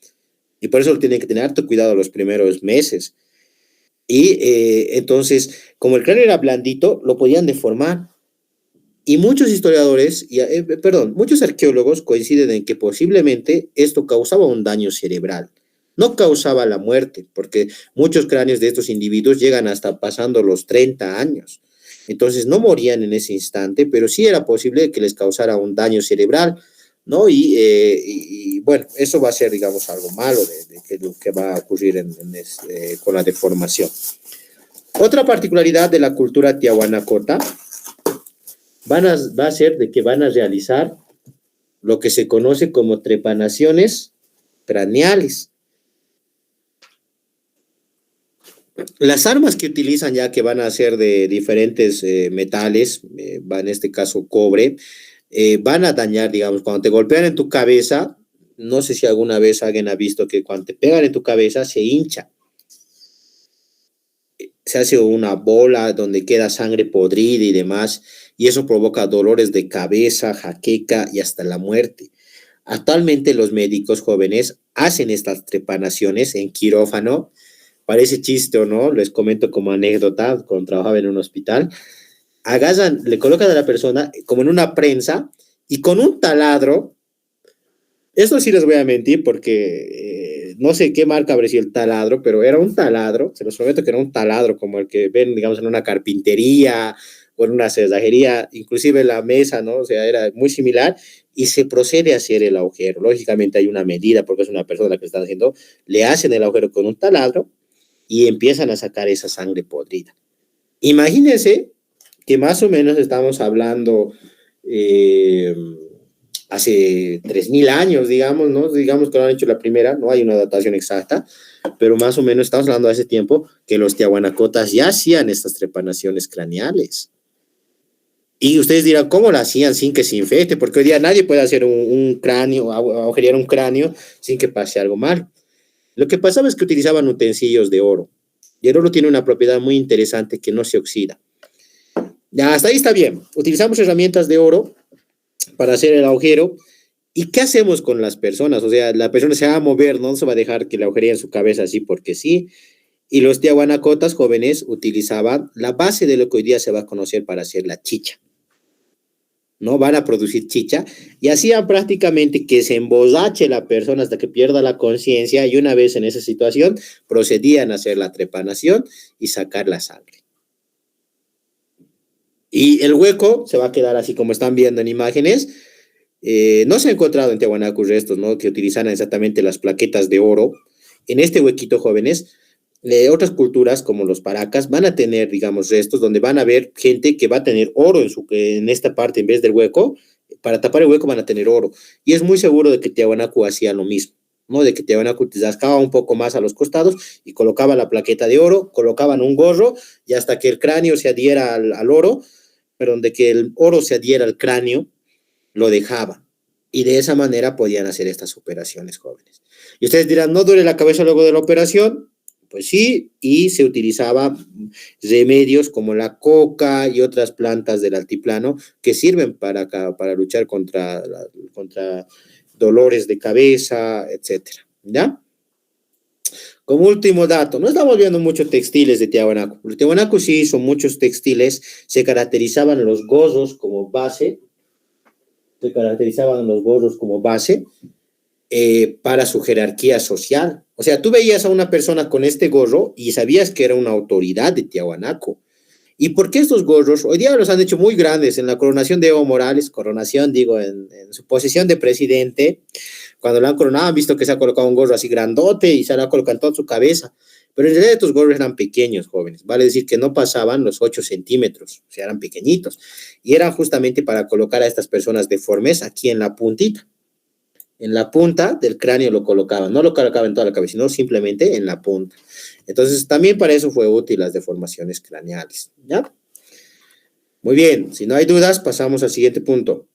Speaker 1: Y por eso lo tienen que tener harto cuidado los primeros meses. Y entonces, como el cráneo era blandito, lo podían deformar. Y muchos historiadores, perdón, muchos arqueólogos coinciden en que posiblemente esto causaba un daño cerebral. No causaba la muerte, porque muchos cráneos de estos individuos llegan hasta pasando los 30 años. Entonces no morían en ese instante, pero sí era posible que les causara un daño cerebral, ¿no? Y bueno, eso va a ser, digamos, algo malo de lo que va a ocurrir con la deformación. Otra particularidad de la cultura tiahuanacota va a ser de que van a realizar lo que se conoce como trepanaciones craneales. Las armas que utilizan ya que van a ser de diferentes metales, en este caso cobre, van a dañar, digamos, cuando te golpean en tu cabeza, no sé si alguna vez alguien ha visto que cuando te pegan en tu cabeza se hincha, se hace una bola donde queda sangre podrida y demás, y eso provoca dolores de cabeza, jaqueca y hasta la muerte. Actualmente los médicos jóvenes hacen estas trepanaciones en quirófano. Parece chiste o no, les comento como anécdota, cuando trabajaba en un hospital, le colocan a la persona como en una prensa y con un taladro Esto sí les voy a mentir porque no sé qué marca habría sido el taladro, pero era un taladro, se los prometo que era un taladro como el que ven, digamos, en una carpintería o en una cerrajería, inclusive la mesa, ¿no? O sea, era muy similar y se procede a hacer el agujero. Lógicamente hay una medida porque es una persona la que está haciendo, le hacen el agujero con un taladro y empiezan a sacar esa sangre podrida. Imagínense que más o menos estamos hablando eh, hace 3000 años, digamos, ¿no? Digamos que lo han hecho la primera, no hay una datación exacta, pero más o menos estamos hablando de ese tiempo que los tiahuanacotas ya hacían estas trepanaciones craneales. Y ustedes dirán, ¿cómo lo hacían sin que se infecte? Porque hoy día nadie puede hacer un cráneo, agujerear un cráneo sin que pase algo mal. Lo que pasaba es que utilizaban utensilios de oro. Y el oro tiene una propiedad muy interesante que no se oxida. Ya, hasta ahí está bien. Utilizamos herramientas de oro para hacer el agujero. ¿Y qué hacemos con las personas? O sea, la persona se va a mover, no se va a dejar que la agujeree en su cabeza así porque sí. Y los tiahuanacotas jóvenes utilizaban la base de lo que hoy día se va a conocer para hacer la chicha. ¿No? Van a producir chicha y hacían prácticamente que se emborrache la persona hasta que pierda la conciencia y una vez en esa situación procedían a hacer la trepanación y sacar la sangre. Y el hueco se va a quedar así como están viendo en imágenes. No se ha encontrado en Tiahuanacu restos, ¿no? Que utilizaran exactamente las plaquetas de oro. En este huequito, jóvenes, otras culturas como los paracas van a tener, digamos, restos donde van a ver gente que va a tener oro en esta parte en vez del hueco. Para tapar el hueco van a tener oro. Y es muy seguro de que Tiahuanacu hacía lo mismo, ¿no? De que Tiahuanacu te rascaba un poco más a los costados y colocaba la plaqueta de oro, colocaban un gorro y hasta que el cráneo se adhiera al oro, perdón, de que el oro se adhiera al cráneo, lo dejaban. Y de esa manera podían hacer estas operaciones jóvenes. Y ustedes dirán, ¿no duele la cabeza luego de la operación? Pues sí, y se utilizaba remedios como la coca y otras plantas del altiplano que sirven para luchar contra dolores de cabeza, etcétera. ¿Ya? Como último dato, no estamos viendo muchos textiles de Tiahuanaco. Los Tiahuanaco sí hizo muchos textiles, se caracterizaban los gorros como base, para su jerarquía social. O sea, tú veías a una persona con este gorro y sabías que era una autoridad de Tiahuanaco. ¿Y por qué estos gorros? Hoy día los han hecho muy grandes en la coronación de Evo Morales, coronación, digo, en su posición de presidente. Cuando lo han coronado, han visto que se ha colocado un gorro así grandote y se lo ha colocado en toda su cabeza. Pero en realidad estos gorros eran pequeños, jóvenes. Vale decir que no pasaban los 8 centímetros, o sea, eran pequeñitos. Y eran justamente para colocar a estas personas deformes aquí en la puntita. En la punta del cráneo lo colocaban, no lo colocaban en toda la cabeza, sino simplemente en la punta. Entonces, también para eso fue útil las deformaciones craneales, ¿ya? Muy bien, si no hay dudas, pasamos al siguiente punto.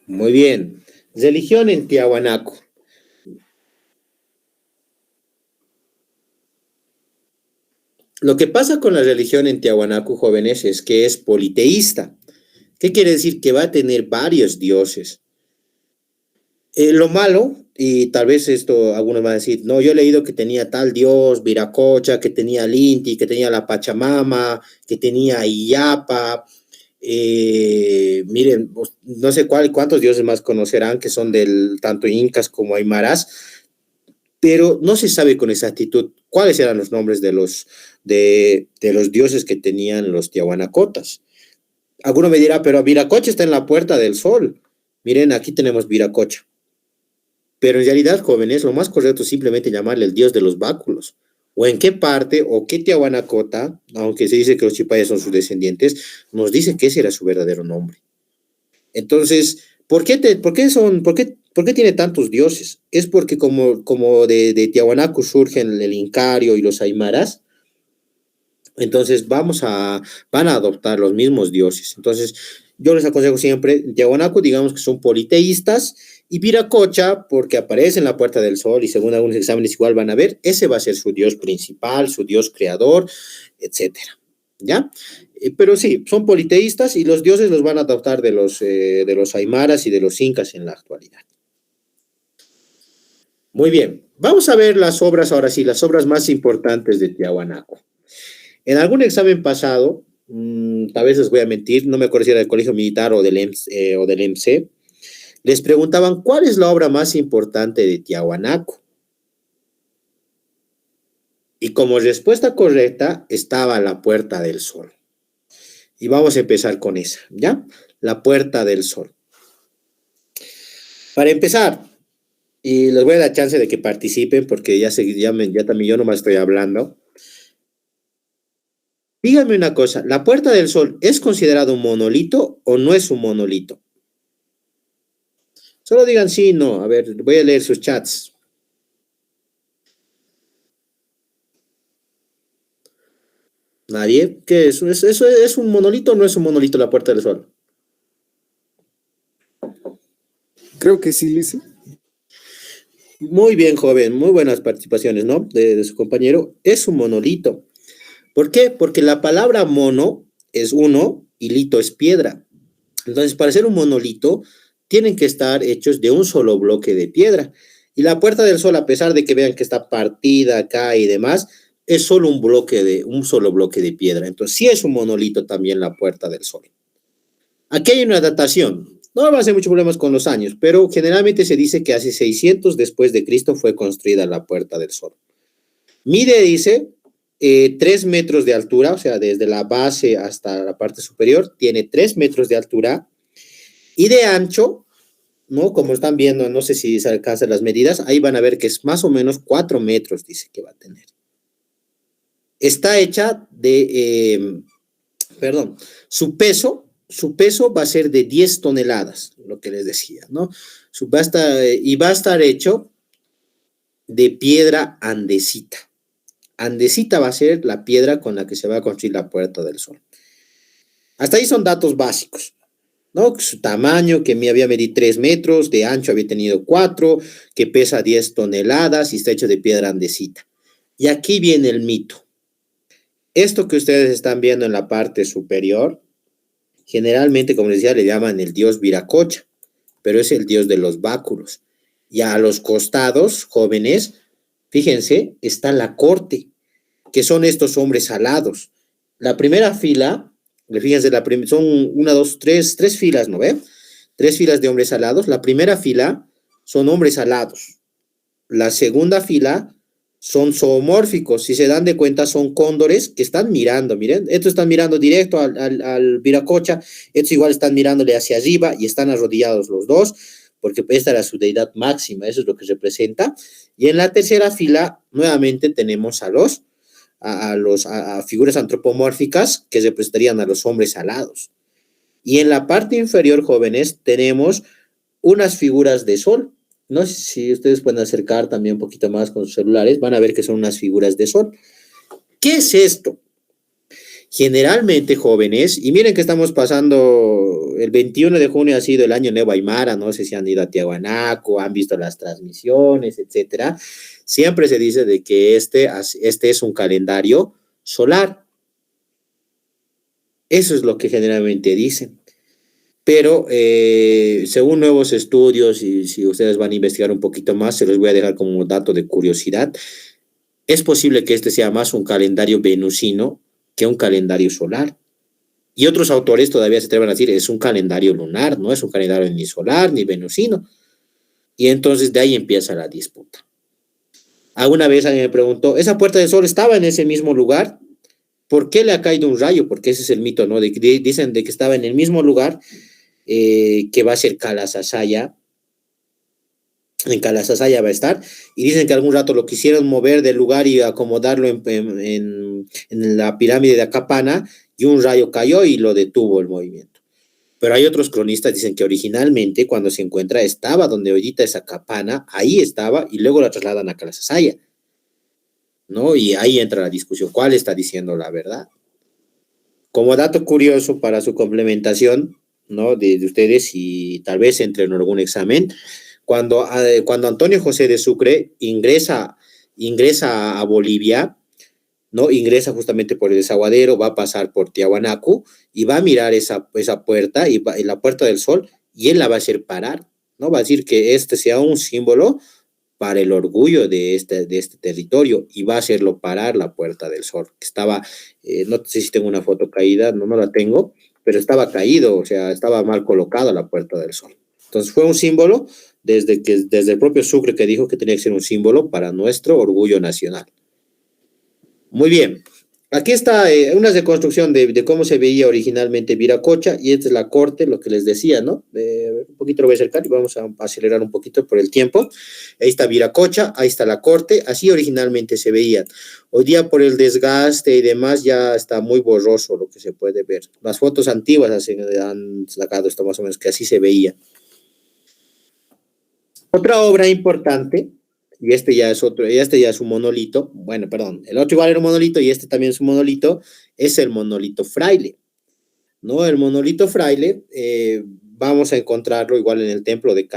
Speaker 1: Muy bien, religión en Tiahuanaco. Lo que pasa con la religión en Tiahuanaco, jóvenes, es que es politeísta. ¿Qué quiere decir? Que va a tener varios dioses. Lo malo, y tal vez esto algunos van a decir, no, yo he leído que tenía tal dios, Viracocha, que tenía Linti, que tenía la Pachamama, que tenía Iyapa. Miren, no sé cuántos dioses más conocerán que son del tanto incas como aymaras, pero no se sabe con exactitud cuáles eran los nombres de los dioses que tenían los tiahuanacotas. Alguno me dirá, pero Viracocha está en la Puerta del Sol. Miren, aquí tenemos Viracocha. Pero en realidad, jóvenes, lo más correcto es simplemente llamarle el dios de los báculos. O en qué parte o qué Tiahuanacota, aunque se dice que los chipayas son sus descendientes, nos dice que ese era su verdadero nombre. Entonces, ¿por qué tiene tantos dioses? Es porque como de Tiahuanaco surgen el Incario y los Aymaras, entonces van a adoptar los mismos dioses. Entonces, yo les aconsejo siempre, Tiahuanaco, digamos que son politeístas, y Viracocha, porque aparece en la Puerta del Sol, y según algunos exámenes igual van a ver, ese va a ser su dios principal, su dios creador, etcétera. ¿Ya? Pero sí, son politeístas y los dioses los van a adoptar de los aymaras y de los incas en la actualidad. Muy bien, vamos a ver las obras ahora sí, las obras más importantes de Tiahuanaco. En algún examen pasado, tal vez les voy a mentir, no me acuerdo si era del Colegio Militar o o del EMC, les preguntaban cuál es la obra más importante de Tiahuanaco. Y como respuesta correcta estaba la Puerta del Sol. Y vamos a empezar con esa, ¿ya? La Puerta del Sol. Para empezar, y les voy a dar chance de que participen porque ya también yo nomás estoy hablando. Díganme una cosa, ¿la Puerta del Sol es considerado un monolito o no es un monolito? Solo digan sí, no. A ver, voy a leer sus chats. ¿Nadie? ¿Qué es? ¿Eso es un monolito o no es un monolito la Puerta del Sol?
Speaker 2: Creo que sí, Lice.
Speaker 1: Muy bien, joven. Muy buenas participaciones, ¿no? De su compañero. Es un monolito. ¿Por qué? Porque la palabra mono es uno y lito es piedra. Entonces, para ser un monolito, tienen que estar hechos de un solo bloque de piedra. Y la Puerta del Sol, a pesar de que vean que está partida acá y demás, es solo un solo bloque de piedra. Entonces, sí es un monolito también la Puerta del Sol. Aquí hay una datación. No va a ser muchos problemas con los años, pero generalmente se dice que hace 600 después de Cristo fue construida la Puerta del Sol. Mide, dice, 3 metros de altura, o sea, desde la base hasta la parte superior, tiene 3 metros de altura y de ancho, ¿no? Como están viendo, no sé si se alcanzan las medidas, ahí van a ver que es más o menos 4 metros, dice que va a tener. Está hecha perdón, su peso va a ser de 10 toneladas, lo que les decía, ¿no? Y va a estar hecho de piedra andesita. Andesita va a ser la piedra con la que se va a construir la Puerta del Sol. Hasta ahí son datos básicos, ¿no? Su tamaño, que había medido 3 metros, de ancho había tenido 4, que pesa 10 toneladas y está hecho de piedra andesita. Y aquí viene el mito. Esto que ustedes están viendo en la parte superior, generalmente, como les decía, le llaman el dios Viracocha, pero es el dios de los báculos. Y a los costados, jóvenes, fíjense, está la corte, que son estos hombres alados. La primera fila, fíjense, son una, dos, tres filas, ¿no ve? 3 filas de hombres alados. La primera fila son hombres alados. La segunda fila son zoomórficos. Si se dan de cuenta, son cóndores que están mirando. Miren, estos están mirando directo al Viracocha. Estos igual están mirándole hacia arriba y están arrodillados los dos, porque esta era su deidad máxima. Eso es lo que representa. Y en la tercera fila, nuevamente tenemos a figuras antropomórficas que representarían a los hombres alados. Y en la parte inferior, jóvenes, tenemos unas figuras de sol. No sé si ustedes pueden acercar también un poquito más con sus celulares, van a ver que son unas figuras de sol. ¿Qué es esto? Generalmente, jóvenes, y miren que estamos pasando, el 21 de junio ha sido el año Nuevo Aymara, no sé si han ido a Tiahuanaco, han visto las transmisiones, etcétera. Siempre se dice de que este es un calendario solar. Eso es lo que generalmente dicen. Pero según nuevos estudios, y si ustedes van a investigar un poquito más, se los voy a dejar como un dato de curiosidad, es posible que este sea más un calendario venusino que un calendario solar. Y otros autores todavía se atreven a decir, es un calendario lunar, no es un calendario ni solar ni venusino. Y entonces de ahí empieza la disputa. Alguna vez alguien me preguntó, ¿esa Puerta del Sol estaba en ese mismo lugar? ¿Por qué le ha caído un rayo? Porque ese es el mito, ¿no? Dicen de que estaba en el mismo lugar que va a ser Calasasaya. En Calasasaya va a estar. Y dicen que algún rato lo quisieron mover del lugar y acomodarlo en la pirámide de Acapana y un rayo cayó y lo detuvo el movimiento. Pero hay otros cronistas que dicen que originalmente cuando se encuentra estaba donde ahorita es Acapana, ahí estaba y luego la trasladan a Calasasaya, ¿no? Y ahí entra la discusión, ¿cuál está diciendo la verdad? Como dato curioso para su complementación, ¿no? De ustedes y tal vez entre en algún examen, cuando Antonio José de Sucre ingresa a Bolivia, ¿no? Ingresa justamente por el desaguadero, va a pasar por Tiahuanaco y va a mirar esa puerta y la Puerta del Sol y él la va a hacer parar, ¿no? Va a decir que este sea un símbolo para el orgullo de este territorio y va a hacerlo parar la Puerta del Sol, que estaba, no sé si tengo una foto caída, no la tengo, pero estaba caído, o sea, estaba mal colocada la Puerta del Sol. Entonces fue un símbolo desde el propio Sucre que dijo que tenía que ser un símbolo para nuestro orgullo nacional. Muy bien. Aquí está una reconstrucción de cómo se veía originalmente Viracocha, y esta es la corte, lo que les decía, ¿no? Un poquito lo voy a acercar y vamos a acelerar un poquito por el tiempo. Ahí está Viracocha, ahí está la corte, así originalmente se veía. Hoy día por el desgaste y demás ya está muy borroso lo que se puede ver. Las fotos antiguas han sacado esto más o menos, que así se veía. Otra obra importante, y este ya es un monolito, bueno, perdón, el otro igual era un monolito y este también es un monolito, es el monolito Fraile, ¿no? El monolito Fraile, vamos a encontrarlo igual en el templo de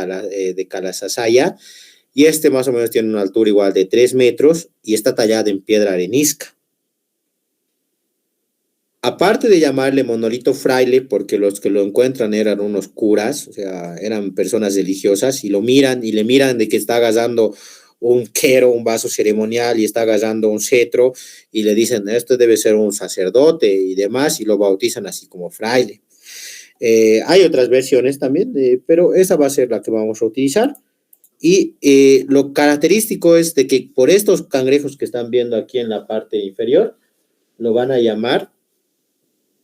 Speaker 1: Calasasaya, y este más o menos tiene una altura igual de 3 metros y está tallado en piedra arenisca. Aparte de llamarle monolito fraile, porque los que lo encuentran eran unos curas, o sea, eran personas religiosas, y lo miran y le miran de que está agarrando un quero, un vaso ceremonial, y está agarrando un cetro, y le dicen, esto debe ser un sacerdote y demás, y lo bautizan así como fraile. Hay otras versiones también, pero esa va a ser la que vamos a utilizar. Y lo característico es de que por estos cangrejos que están viendo aquí en la parte inferior, lo van a llamar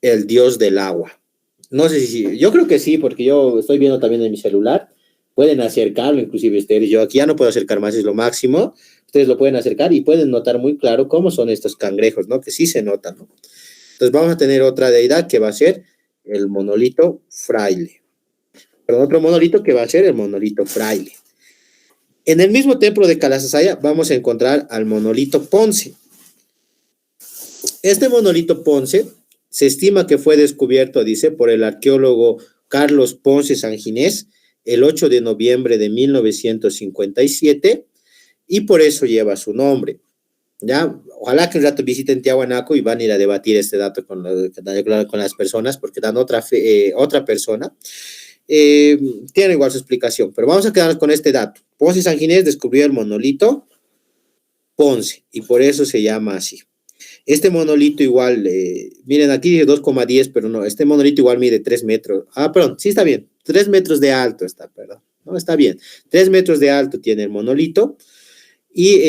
Speaker 1: el dios del agua. No sé si, yo creo que sí, porque yo estoy viendo también en mi celular, pueden acercarlo, inclusive ustedes, yo aquí ya no puedo acercar más, es lo máximo, ustedes lo pueden acercar y pueden notar muy claro cómo son estos cangrejos, ¿no? Que sí se notan, ¿no? Entonces vamos a tener otra deidad que va a ser el monolito fraile. Perdón, otro monolito que va a ser el monolito fraile. En el mismo templo de Calasasaya vamos a encontrar al monolito Ponce. Este monolito Ponce se estima que fue descubierto, dice, por el arqueólogo Carlos Ponce Sanginés el 8 de noviembre de 1957 y por eso lleva su nombre. ¿Ya? Ojalá que un rato visiten Tiahuanaco y van a ir a debatir este dato con las personas, porque dan otra persona. Tiene igual su explicación, pero vamos a quedarnos con este dato. Ponce Sanginés descubrió el monolito Ponce y por eso se llama así. Este monolito igual, miren, aquí dice 2,10, pero no, este monolito igual mide 3 metros. Ah, perdón, sí está bien, 3 metros de alto está, perdón. No, está bien. 3 metros de alto tiene el monolito. Y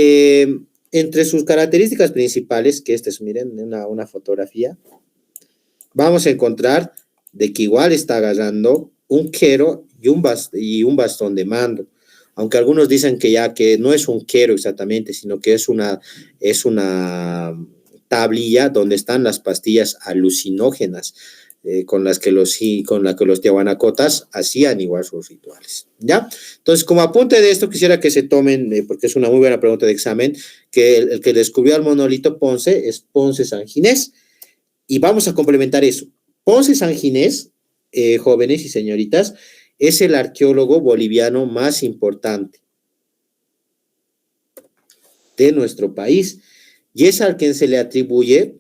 Speaker 1: entre sus características principales, que este es, miren, una fotografía, vamos a encontrar de que igual está agarrando un quero y un bastón de mando. Aunque algunos dicen que ya que no es un quero exactamente, sino que es una tablilla donde están las pastillas alucinógenas con las que los tiahuanacotas hacían igual sus rituales, ¿ya? Entonces, como apunte de esto, quisiera que se tomen, porque es una muy buena pregunta de examen, que el que descubrió el monolito Ponce es Ponce Sanginés, y vamos a complementar eso. Ponce Sanginés, jóvenes y señoritas, es el arqueólogo boliviano más importante de nuestro país, y es al quien se le atribuye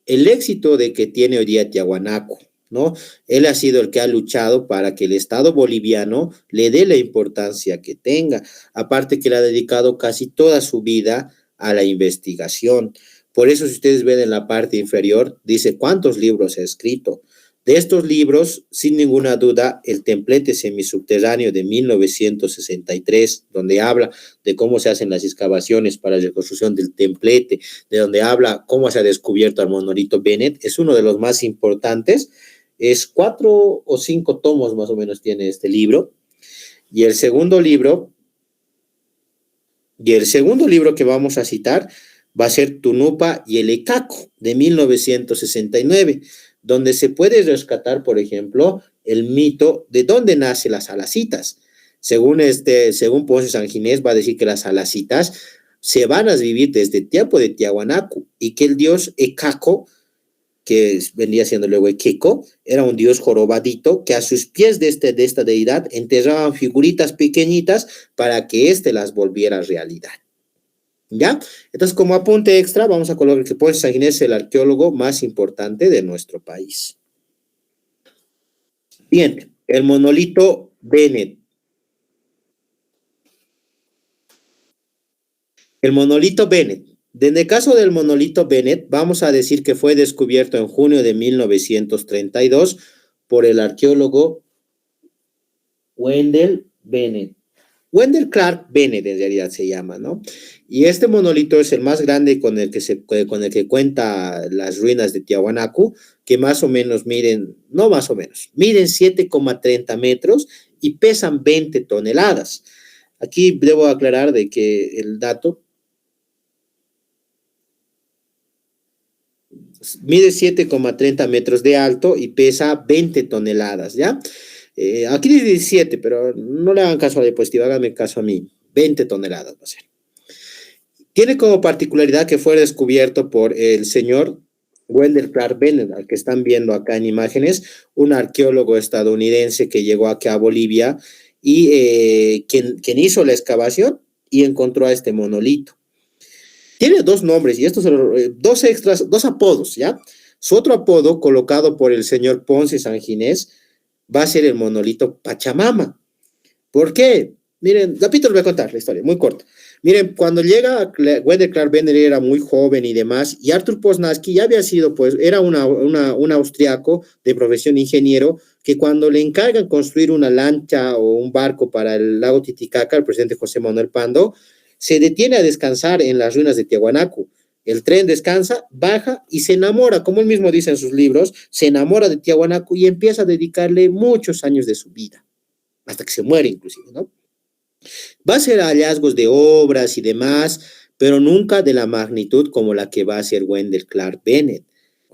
Speaker 1: el éxito de que tiene hoy día Tiahuanaco, ¿no? Él ha sido el que ha luchado para que el Estado boliviano le dé la importancia que tenga, aparte que le ha dedicado casi toda su vida a la investigación. Por eso, si ustedes ven en la parte inferior, dice cuántos libros ha escrito. De estos libros, sin ninguna duda, el templete semisubterráneo de 1963, donde habla de cómo se hacen las excavaciones para la reconstrucción del templete, de donde habla cómo se ha descubierto al monolito Bennett, es uno de los más importantes. Es 4 o 5 tomos más o menos tiene este libro. Y el segundo libro que vamos a citar va a ser Tunupa y el Ecaco, de 1969, donde se puede rescatar, por ejemplo, el mito de dónde nacen las alacitas. Según Ponce Sanginés, va a decir que las alacitas se van a vivir desde el tiempo de Tiahuanaco y que el dios Ecaco, que vendría siendo luego Equeco, era un dios jorobadito que a sus pies de esta deidad enterraban figuritas pequeñitas para que éste las volviera realidad. ¿Ya? Entonces, como apunte extra, vamos a colocar que Ponce Sanginés es el arqueólogo más importante de nuestro país. Bien, el monolito Bennett. El monolito Bennett. En el caso del monolito Bennett, vamos a decir que fue descubierto en junio de 1932 por el arqueólogo Wendell Bennett. Wendell Clark Bennett en realidad se llama, ¿no? Y este monolito es el más grande con el que cuenta las ruinas de Tiahuanacu, que más o menos miden, no más o menos, miden 7,30 metros y pesan 20 toneladas. Aquí debo aclarar de que el dato mide 7,30 metros de alto y pesa 20 toneladas, ¿ya? Aquí dice 17, pero no le hagan caso a la diapositiva, háganme caso a mí. 20 toneladas va a ser. Tiene como particularidad que fue descubierto por el señor Wendell Clark Bennett, al que están viendo acá en imágenes, un arqueólogo estadounidense que llegó aquí a Bolivia y quien hizo la excavación y encontró a este monolito. Tiene dos nombres y estos son dos extras, dos apodos, ¿ya? Su otro apodo, colocado por el señor Ponce San Ginés, va a ser el monolito Pachamama. ¿Por qué? Miren, Lapito les voy a contar la historia, muy corta. Miren, cuando llega Wendell Clark Bennett era muy joven y demás, y Arthur Poznański ya había sido, pues, era un austriaco de profesión ingeniero, que cuando le encargan construir una lancha o un barco para el lago Titicaca, el presidente José Manuel Pando, se detiene a descansar en las ruinas de Tiahuanacu. El tren descansa, baja y se enamora, como él mismo dice en sus libros, se enamora de Tiahuanacu y empieza a dedicarle muchos años de su vida, hasta que se muere inclusive, ¿no? Va a ser hallazgos de obras y demás, pero nunca de la magnitud como la que va a hacer Wendell Clark Bennett.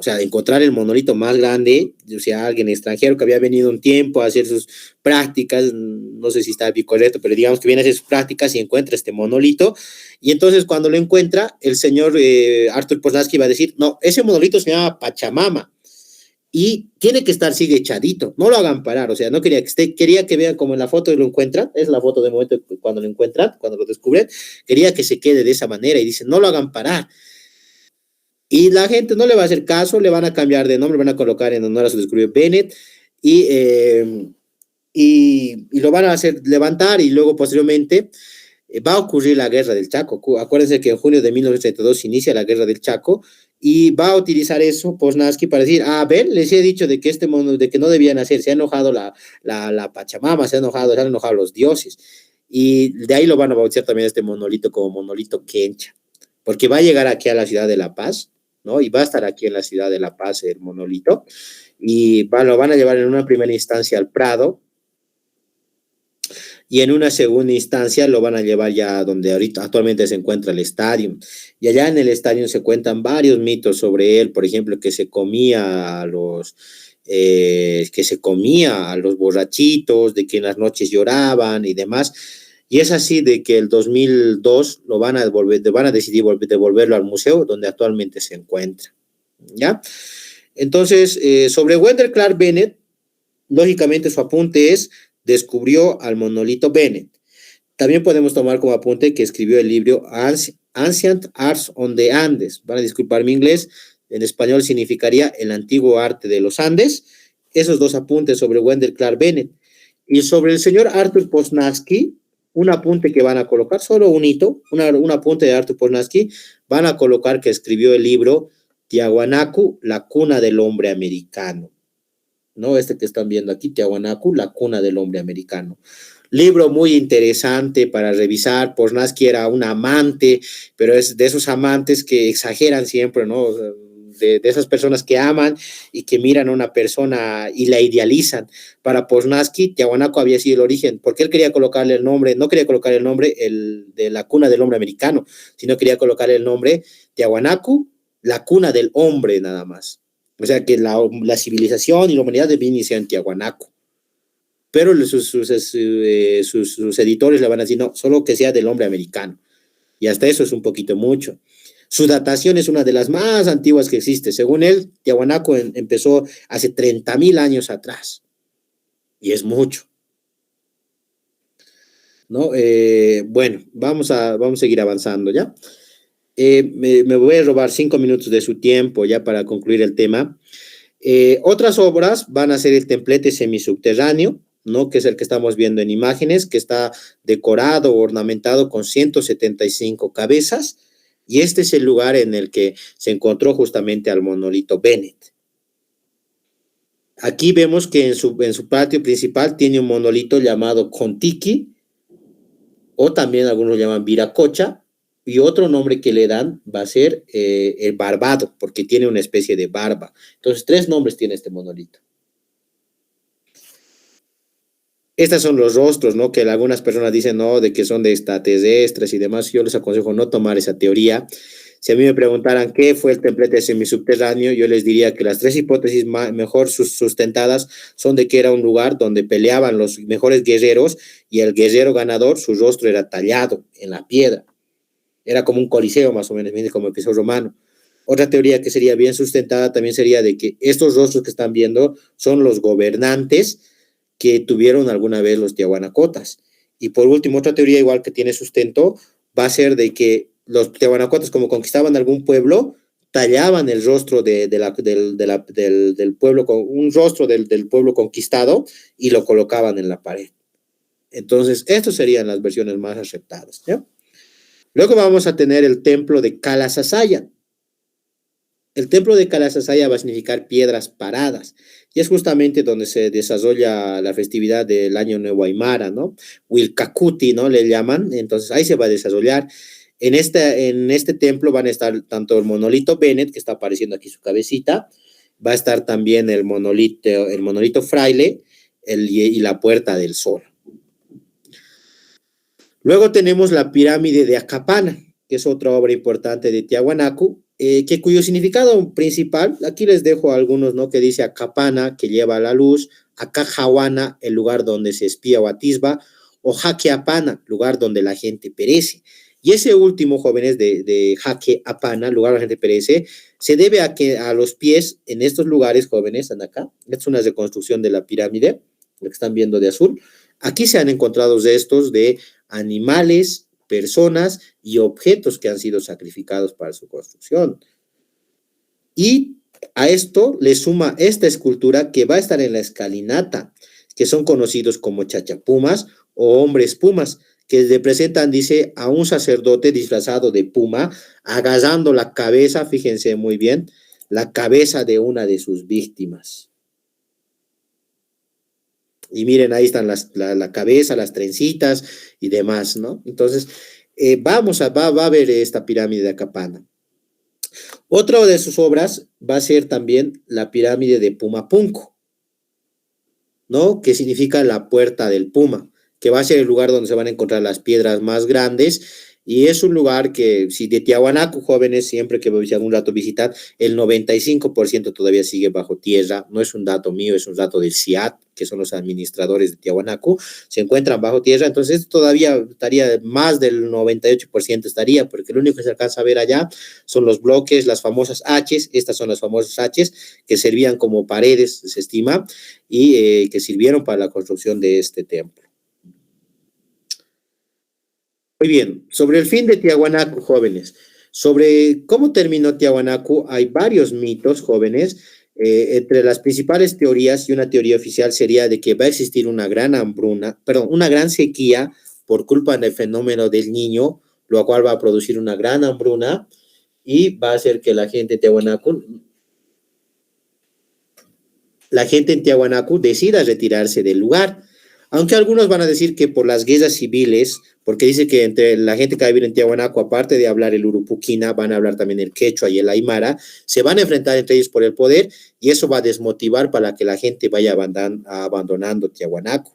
Speaker 1: O sea, encontrar el monolito más grande, o sea, alguien extranjero que había venido un tiempo a hacer sus prácticas, no sé si está bien correcto, pero digamos que viene a hacer sus prácticas y encuentra este monolito, y entonces cuando lo encuentra, el señor Arthur Poznański va a decir, no, ese monolito se llama Pachamama, y tiene que estar sigue echadito, no lo hagan parar, o sea, no quería que esté, quería que vean como en la foto lo encuentran, es la foto de momento cuando lo encuentran, cuando lo descubren, quería que se quede de esa manera y dicen, no lo hagan parar. Y la gente no le va a hacer caso, le van a cambiar de nombre, van a colocar en honor a su descubridor Bennett y, y lo van a hacer levantar y luego posteriormente va a ocurrir la guerra del Chaco. Acuérdense que en junio de 1932 se inicia la guerra del Chaco y va a utilizar eso Poznański para decir, ah, ven, les he dicho de que de que no debían hacer, se ha enojado la Pachamama, se han enojado los dioses. Y de ahí lo van a bautizar también este monolito como monolito Quencha, porque va a llegar aquí a la ciudad de La Paz, ¿no? Y va a estar aquí en la ciudad de La Paz el monolito, y lo van a llevar en una primera instancia al Prado, y en una segunda instancia lo van a llevar ya donde ahorita actualmente se encuentra el estadio. Y allá en el estadio se cuentan varios mitos sobre él, por ejemplo, que se comía a los borrachitos, de que en las noches lloraban y demás. Y es así de que el 2002 van a decidir devolverlo al museo donde actualmente se encuentra. ¿Ya? Entonces, sobre Wendell Clark Bennett, lógicamente su apunte es descubrió al monolito Bennett. También podemos tomar como apunte que escribió el libro Ancient Arts on the Andes. Van a disculpar mi inglés, en español significaría el antiguo arte de los Andes. Esos dos apuntes sobre Wendell Clark Bennett. Y sobre el señor Arthur Poznański, un apunte que van a colocar, solo un hito, un apunte de Arthur Poznański, van a colocar que escribió el libro Tiahuanacu, la cuna del hombre americano. ¿No? Este que están viendo aquí, Tiahuanacu, la cuna del hombre americano. Libro muy interesante para revisar. Poznański era un amante, pero es de esos amantes que exageran siempre, ¿no? De esas personas que aman y que miran a una persona y la idealizan. Para Poznański, Tiahuanacu había sido el origen, porque él quería colocarle el nombre, no quería colocar el nombre de la cuna del hombre americano, sino quería colocarle el nombre Tiahuanacu, la cuna del hombre nada más. O sea que la civilización y la humanidad debe iniciar en Tiahuanacu. Pero sus editores le van a decir, no, solo que sea del hombre americano. Y hasta eso es un poquito mucho. Su datación es una de las más antiguas que existe. Según él, Tiahuanacu empezó hace 30,000 años atrás. Y es mucho. ¿No? Bueno, vamos a seguir avanzando, ¿ya? Me voy a robar 5 minutos de su tiempo ya para concluir el tema. Otras obras van a ser el templete semisubterráneo, ¿no? Que es el que estamos viendo en imágenes, que está decorado, ornamentado con 175 cabezas, y este es el lugar en el que se encontró justamente al monolito Bennett. Aquí vemos que en su patio principal tiene un monolito llamado Contiki, o también algunos lo llaman Viracocha, y otro nombre que le dan va a ser el barbado, porque tiene una especie de barba. Entonces, 3 nombres tiene este monolito. Estos son los rostros, ¿no? Que algunas personas dicen, no, de que son de extraterrestres y demás. Yo les aconsejo no tomar esa teoría. Si a mí me preguntaran qué fue el templete semisubterráneo, yo les diría que las 3 hipótesis mejor sustentadas son de que era un lugar donde peleaban los mejores guerreros y el guerrero ganador, su rostro era tallado en la piedra. Era como un coliseo más o menos, como el coliseo romano. Otra teoría que sería bien sustentada también sería de que estos rostros que están viendo son los gobernantes que tuvieron alguna vez los tiahuanacotas. Y por último, otra teoría igual que tiene sustento va a ser de que los tiahuanacotas, como conquistaban algún pueblo, tallaban el rostro del pueblo, con un rostro del pueblo conquistado y lo colocaban en la pared. Entonces, estas serían las versiones más aceptadas, ¿ya? Luego vamos a tener el templo de Kalasasaya. El templo de Kalasasaya va a significar piedras paradas, y es justamente donde se desarrolla la festividad del Año Nuevo Aymara, ¿no? Wilcacuti, ¿no? Le llaman, entonces ahí se va a desarrollar. En este templo van a estar tanto el monolito Bennett, que está apareciendo aquí su cabecita, va a estar también el monolito Fraile y la Puerta del Sol. Luego tenemos la pirámide de Acapana, que es otra obra importante de Tiahuanacu, cuyo significado principal, aquí les dejo algunos, ¿no? Que dice Acapana, que lleva a la luz, Acajahuana, el lugar donde se espía o atisba, o Jaqueapana, lugar donde la gente perece. Y ese último, jóvenes, de Jaqueapana, lugar donde la gente perece, se debe a que a los pies, en estos lugares, jóvenes, están acá, esta es una reconstrucción de la pirámide, lo que están viendo de azul, aquí se han encontrado restos de animales, personas y objetos que han sido sacrificados para su construcción. Y a esto le suma esta escultura que va a estar en la escalinata, que son conocidos como chachapumas o hombres pumas, que representan, dice, a un sacerdote disfrazado de puma, agarrando la cabeza, fíjense muy bien, la cabeza de una de sus víctimas. Y miren, ahí están la cabeza, las trencitas y demás, ¿no? Entonces, va a ver esta pirámide de Acapana. Otra de sus obras va a ser también la pirámide de Pumapunco, ¿no? Que significa la puerta del Puma, que va a ser el lugar donde se van a encontrar las piedras más grandes. Y es un lugar que, si de Tiahuanacu, jóvenes, siempre que algún rato visitar, el 95% todavía sigue bajo tierra. No es un dato mío, es un dato del CIAT, que son los administradores de Tiahuanacu, se encuentran bajo tierra. Entonces todavía estaría, más del 98% estaría, porque lo único que se alcanza a ver allá son los bloques, las famosas H's, estas son las famosas H's, que servían como paredes, se estima, y que sirvieron para la construcción de este templo. Muy bien, sobre el fin de Tiahuanacu, jóvenes. Sobre cómo terminó Tiahuanacu, hay varios mitos, jóvenes. Entre las principales teorías, y una teoría oficial sería de que va a existir una gran hambruna, perdón, una gran sequía por culpa del fenómeno del Niño, lo cual va a producir una gran hambruna y va a hacer que la gente en Tiahuanacu decida retirarse del lugar. Aunque algunos van a decir que por las guerras civiles, porque dice que entre la gente que va a vivir en Tiahuanacu, aparte de hablar el urupuquina, van a hablar también el quechua y el aymara, se van a enfrentar entre ellos por el poder, y eso va a desmotivar para que la gente vaya abandonando Tiahuanacu.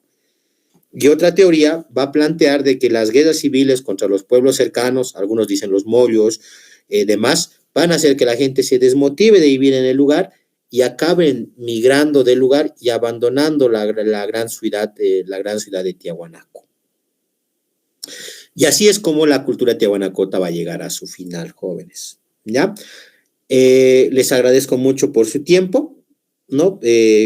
Speaker 1: Y otra teoría va a plantear de que las guerras civiles contra los pueblos cercanos, algunos dicen los molios, demás, van a hacer que la gente se desmotive de vivir en el lugar y acaben migrando del lugar y abandonando la gran ciudad de Tiahuanaco. Y así es como la cultura tiahuanacota va a llegar a su final, jóvenes. ¿Ya? Les agradezco mucho por su tiempo, ¿no?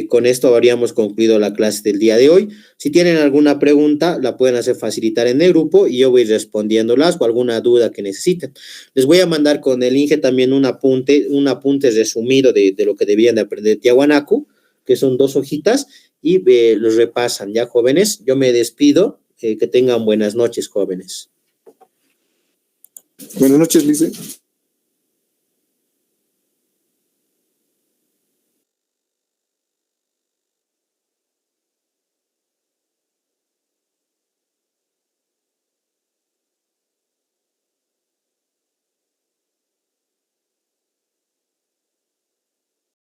Speaker 1: Con esto habríamos concluido la clase del día de hoy. Si tienen alguna pregunta, la pueden hacer facilitar en el grupo y yo voy respondiéndolas, o alguna duda que necesiten. Les voy a mandar con el Inge también un apunte resumido de lo que debían de aprender de Tiahuanacu, que son 2 hojitas, y los repasan, ¿ya, jóvenes? Yo me despido, que tengan buenas noches, jóvenes.
Speaker 2: Buenas noches, Lice.